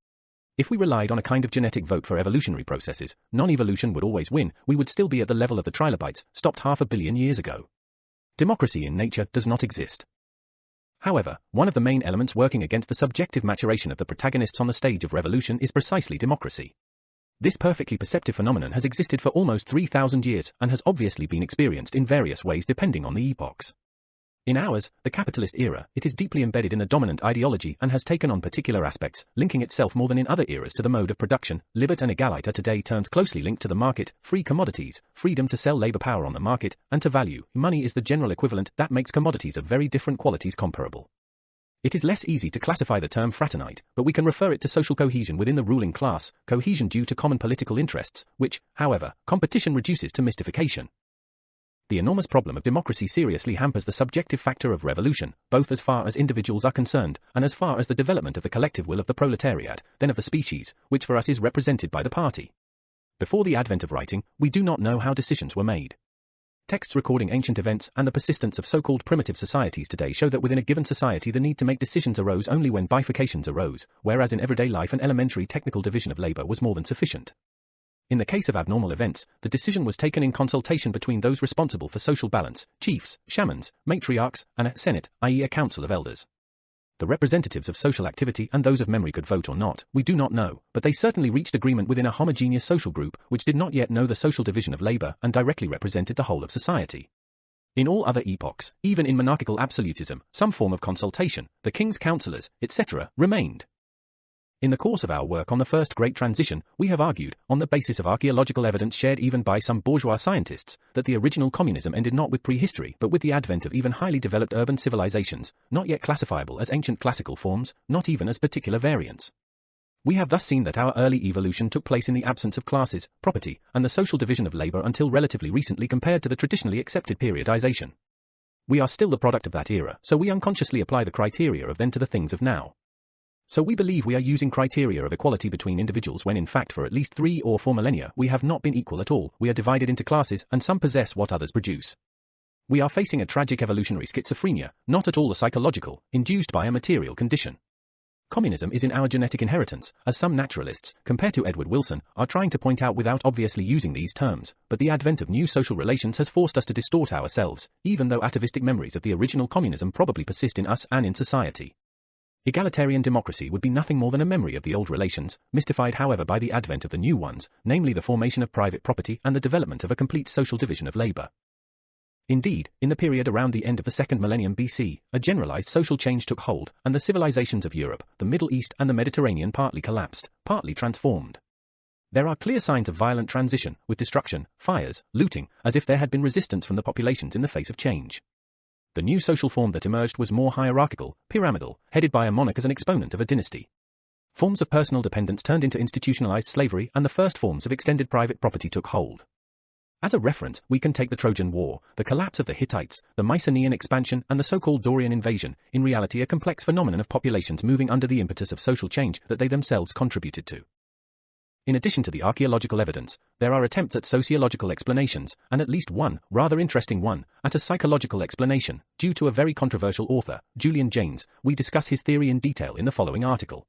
If we relied on a kind of genetic vote for evolutionary processes, non-evolution would always win. We would still be at the level of the trilobites, stopped 500 million years ago. Democracy in nature does not exist. However, one of the main elements working against the subjective maturation of the protagonists on the stage of revolution is precisely democracy. This perfectly perceptive phenomenon has existed for almost 3,000 years and has obviously been experienced in various ways depending on the epochs. In ours, the capitalist era, it is deeply embedded in the dominant ideology and has taken on particular aspects, linking itself more than in other eras to the mode of production. Libert and Egaliter today turns closely linked to the market, free commodities, freedom to sell labor power on the market, and to value. Money is the general equivalent that makes commodities of very different qualities comparable. It is less easy to classify the term fraternite, but we can refer it to social cohesion within the ruling class, cohesion due to common political interests, which, however, competition reduces to mystification. The enormous problem of democracy seriously hampers the subjective factor of revolution, both as far as individuals are concerned, and as far as the development of the collective will of the proletariat, then of the species, which for us is represented by the party. Before the advent of writing, we do not know how decisions were made. Texts recording ancient events and the persistence of so-called primitive societies today show that within a given society the need to make decisions arose only when bifurcations arose, whereas in everyday life an elementary technical division of labor was more than sufficient. In the case of abnormal events, the decision was taken in consultation between those responsible for social balance, chiefs, shamans, matriarchs, and a senate, i.e. a council of elders. The representatives of social activity and those of memory could vote or not, we do not know, but they certainly reached agreement within a homogeneous social group, which did not yet know the social division of labor and directly represented the whole of society. In all other epochs, even in monarchical absolutism, some form of consultation, the king's councillors, etc., remained. In the course of our work on the First Great Transition, we have argued, on the basis of archaeological evidence shared even by some bourgeois scientists, that the original communism ended not with prehistory but with the advent of even highly developed urban civilizations, not yet classifiable as ancient classical forms, not even as particular variants. We have thus seen that our early evolution took place in the absence of classes, property, and the social division of labor until relatively recently compared to the traditionally accepted periodization. We are still the product of that era, so we unconsciously apply the criteria of then to the things of now. So we believe we are using criteria of equality between individuals when in fact for at least 3 or 4 millennia we have not been equal at all. We are divided into classes and some possess what others produce. We are facing a tragic evolutionary schizophrenia, not at all a psychological, induced by a material condition. Communism is in our genetic inheritance, as some naturalists, compared to Edward Wilson, are trying to point out without obviously using these terms, but the advent of new social relations has forced us to distort ourselves, even though atavistic memories of the original communism probably persist in us and in society. Egalitarian democracy would be nothing more than a memory of the old relations, mystified however by the advent of the new ones, namely the formation of private property and the development of a complete social division of labor. Indeed, in the period around the end of the second millennium BC, a generalized social change took hold, and the civilizations of Europe, the Middle East and the Mediterranean partly collapsed, partly transformed. There are clear signs of violent transition, with destruction, fires, looting, as if there had been resistance from the populations in the face of change. The new social form that emerged was more hierarchical, pyramidal, headed by a monarch as an exponent of a dynasty. Forms of personal dependence turned into institutionalized slavery, and the first forms of extended private property took hold. As a reference, we can take the Trojan War, the collapse of the Hittites, the Mycenaean expansion, and the so-called Dorian invasion, in reality a complex phenomenon of populations moving under the impetus of social change that they themselves contributed to. In addition to the archaeological evidence, there are attempts at sociological explanations, and at least one, rather interesting one, at a psychological explanation, due to a very controversial author, Julian Jaynes. We discuss his theory in detail in the following article.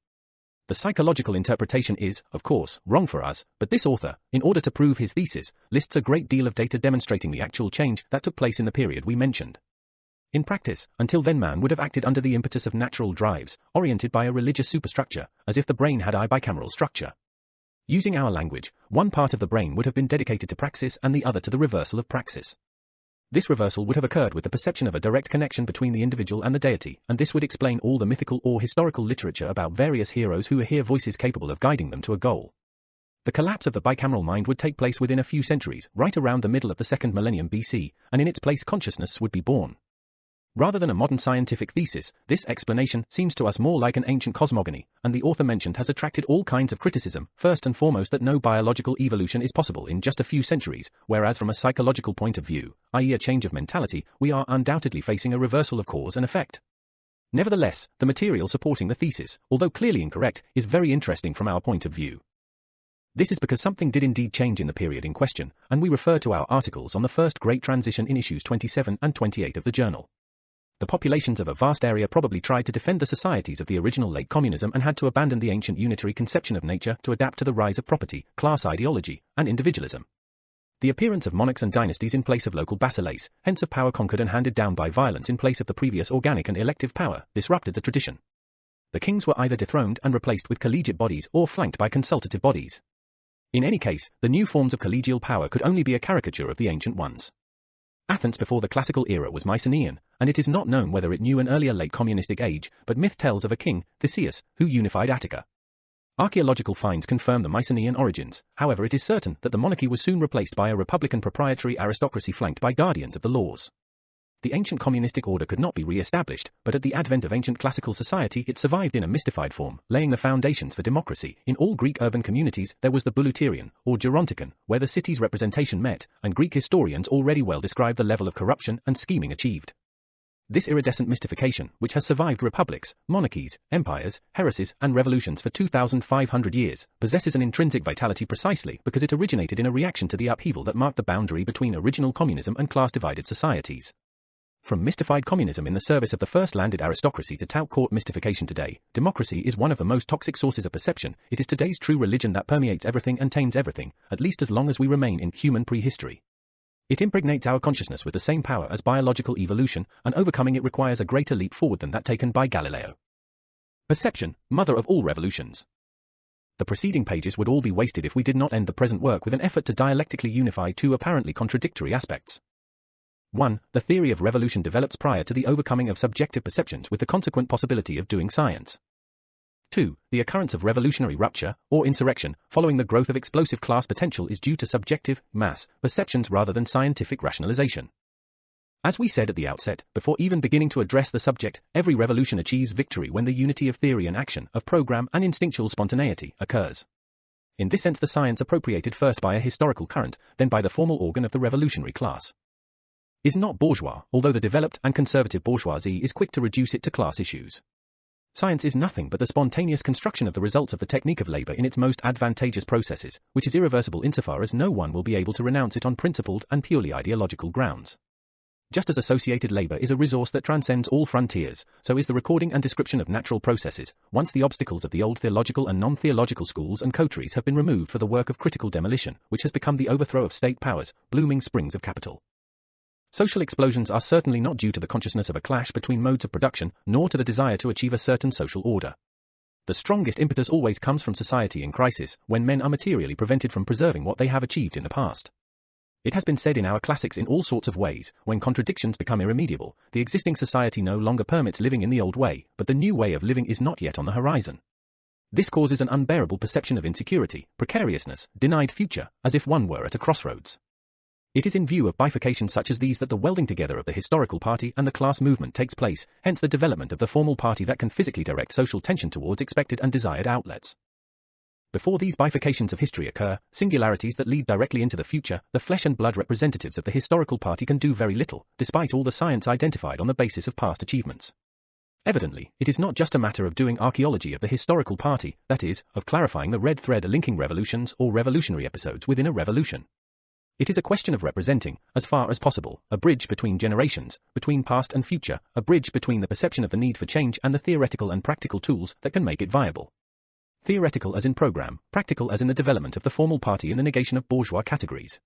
The psychological interpretation is, of course, wrong for us, but this author, in order to prove his thesis, lists a great deal of data demonstrating the actual change that took place in the period we mentioned. In practice, until then man would have acted under the impetus of natural drives, oriented by a religious superstructure, as if the brain had a bicameral structure. Using our language, one part of the brain would have been dedicated to praxis and the other to the reversal of praxis. This reversal would have occurred with the perception of a direct connection between the individual and the deity, and this would explain all the mythical or historical literature about various heroes who hear voices capable of guiding them to a goal. The collapse of the bicameral mind would take place within a few centuries, right around the middle of the second millennium BC, and in its place consciousness would be born. Rather than a modern scientific thesis, this explanation seems to us more like an ancient cosmogony, and the author mentioned has attracted all kinds of criticism, first and foremost that no biological evolution is possible in just a few centuries, whereas from a psychological point of view, i.e. a change of mentality, we are undoubtedly facing a reversal of cause and effect. Nevertheless, the material supporting the thesis, although clearly incorrect, is very interesting from our point of view. This is because something did indeed change in the period in question, and we refer to our articles on the first great transition in issues 27 and 28 of the journal. The populations of a vast area probably tried to defend the societies of the original late communism and had to abandon the ancient unitary conception of nature to adapt to the rise of property, class ideology, and individualism. The appearance of monarchs and dynasties in place of local basileis, hence of power conquered and handed down by violence in place of the previous organic and elective power, disrupted the tradition. The kings were either dethroned and replaced with collegiate bodies or flanked by consultative bodies. In any case, the new forms of collegial power could only be a caricature of the ancient ones. Athens before the classical era was Mycenaean, and it is not known whether it knew an earlier late communistic age, but myth tells of a king, Theseus, who unified Attica. Archaeological finds confirm the Mycenaean origins, however it is certain that the monarchy was soon replaced by a republican proprietary aristocracy flanked by guardians of the laws. The ancient communistic order could not be re-established, but at the advent of ancient classical society it survived in a mystified form, laying the foundations for democracy. In all Greek urban communities there was the Bouleuterion, or Geronticon, where the city's representation met, and Greek historians already well describe the level of corruption and scheming achieved. This iridescent mystification, which has survived republics, monarchies, empires, heresies, and revolutions for 2,500 years, possesses an intrinsic vitality precisely because it originated in a reaction to the upheaval that marked the boundary between original communism and class-divided societies. From mystified communism in the service of the first landed aristocracy to tout court mystification today, democracy is one of the most toxic sources of perception. It is today's true religion that permeates everything and taints everything, at least as long as we remain in human prehistory. It impregnates our consciousness with the same power as biological evolution, and overcoming it requires a greater leap forward than that taken by Galileo. Perception, mother of all revolutions. The preceding pages would all be wasted if we did not end the present work with an effort to dialectically unify two apparently contradictory aspects. 1. The theory of revolution develops prior to the overcoming of subjective perceptions with the consequent possibility of doing science. 2. The occurrence of revolutionary rupture, or insurrection, following the growth of explosive class potential is due to subjective, mass, perceptions rather than scientific rationalization. As we said at the outset, before even beginning to address the subject, every revolution achieves victory when the unity of theory and action, of program and instinctual spontaneity, occurs. In this sense the science appropriated first by a historical current, then by the formal organ of the revolutionary class. Is not bourgeois, although the developed and conservative bourgeoisie is quick to reduce it to class issues. Science is nothing but the spontaneous construction of the results of the technique of labor in its most advantageous processes, which is irreversible insofar as no one will be able to renounce it on principled and purely ideological grounds. Just as associated labor is a resource that transcends all frontiers, so is the recording and description of natural processes, once the obstacles of the old theological and non-theological schools and coteries have been removed for the work of critical demolition, which has become the overthrow of state powers, blooming springs of capital. Social explosions are certainly not due to the consciousness of a clash between modes of production, nor to the desire to achieve a certain social order. The strongest impetus always comes from society in crisis, when men are materially prevented from preserving what they have achieved in the past. It has been said in our classics in all sorts of ways, when contradictions become irremediable, the existing society no longer permits living in the old way, but the new way of living is not yet on the horizon. This causes an unbearable perception of insecurity, precariousness, denied future, as if one were at a crossroads. It is in view of bifurcations such as these that the welding together of the historical party and the class movement takes place, hence the development of the formal party that can physically direct social tension towards expected and desired outlets. Before these bifurcations of history occur, singularities that lead directly into the future, the flesh and blood representatives of the historical party can do very little, despite all the science identified on the basis of past achievements. Evidently, it is not just a matter of doing archaeology of the historical party, that is, of clarifying the red thread linking revolutions or revolutionary episodes within a revolution. It is a question of representing, as far as possible, a bridge between generations, between past and future, a bridge between the perception of the need for change and the theoretical and practical tools that can make it viable. Theoretical as in program, practical as in the development of the formal party and the negation of bourgeois categories.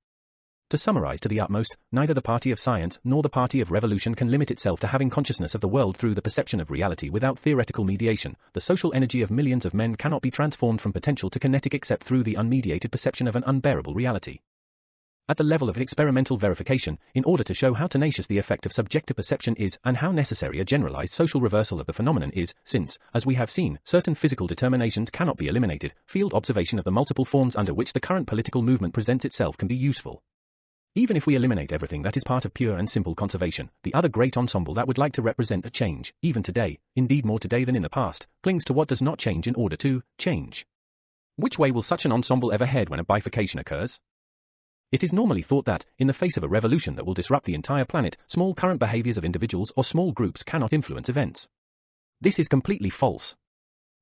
To summarize to the utmost, neither the party of science nor the party of revolution can limit itself to having consciousness of the world through the perception of reality without theoretical mediation. The social energy of millions of men cannot be transformed from potential to kinetic except through the unmediated perception of an unbearable reality. At the level of experimental verification, in order to show how tenacious the effect of subjective perception is and how necessary a generalized social reversal of the phenomenon is, since, as we have seen, certain physical determinations cannot be eliminated, field observation of the multiple forms under which the current political movement presents itself can be useful. Even if we eliminate everything that is part of pure and simple conservation, the other great ensemble that would like to represent a change, even today, indeed more today than in the past, clings to what does not change in order to change. Which way will such an ensemble ever head when a bifurcation occurs? It is normally thought that, in the face of a revolution that will disrupt the entire planet, small current behaviors of individuals or small groups cannot influence events. This is completely false.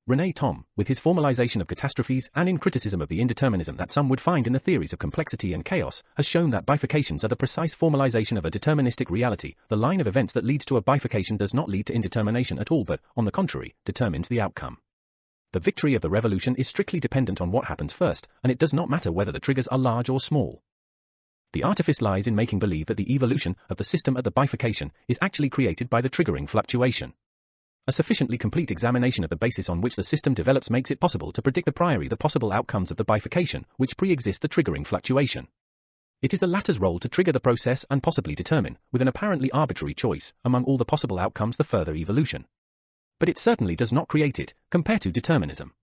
René Thom, with his formalization of catastrophes and in criticism of the indeterminism that some would find in the theories of complexity and chaos, has shown that bifurcations are the precise formalization of a deterministic reality. The line of events that leads to a bifurcation does not lead to indetermination at all but, on the contrary, determines the outcome. The victory of the revolution is strictly dependent on what happens first, and it does not matter whether the triggers are large or small. The artifice lies in making believe that the evolution of the system at the bifurcation is actually created by the triggering fluctuation. A sufficiently complete examination of the basis on which the system develops makes it possible to predict a priori the possible outcomes of the bifurcation, which pre-exist the triggering fluctuation. It is the latter's role to trigger the process and possibly determine, with an apparently arbitrary choice, among all the possible outcomes the further evolution. But it certainly does not create it, compared to determinism.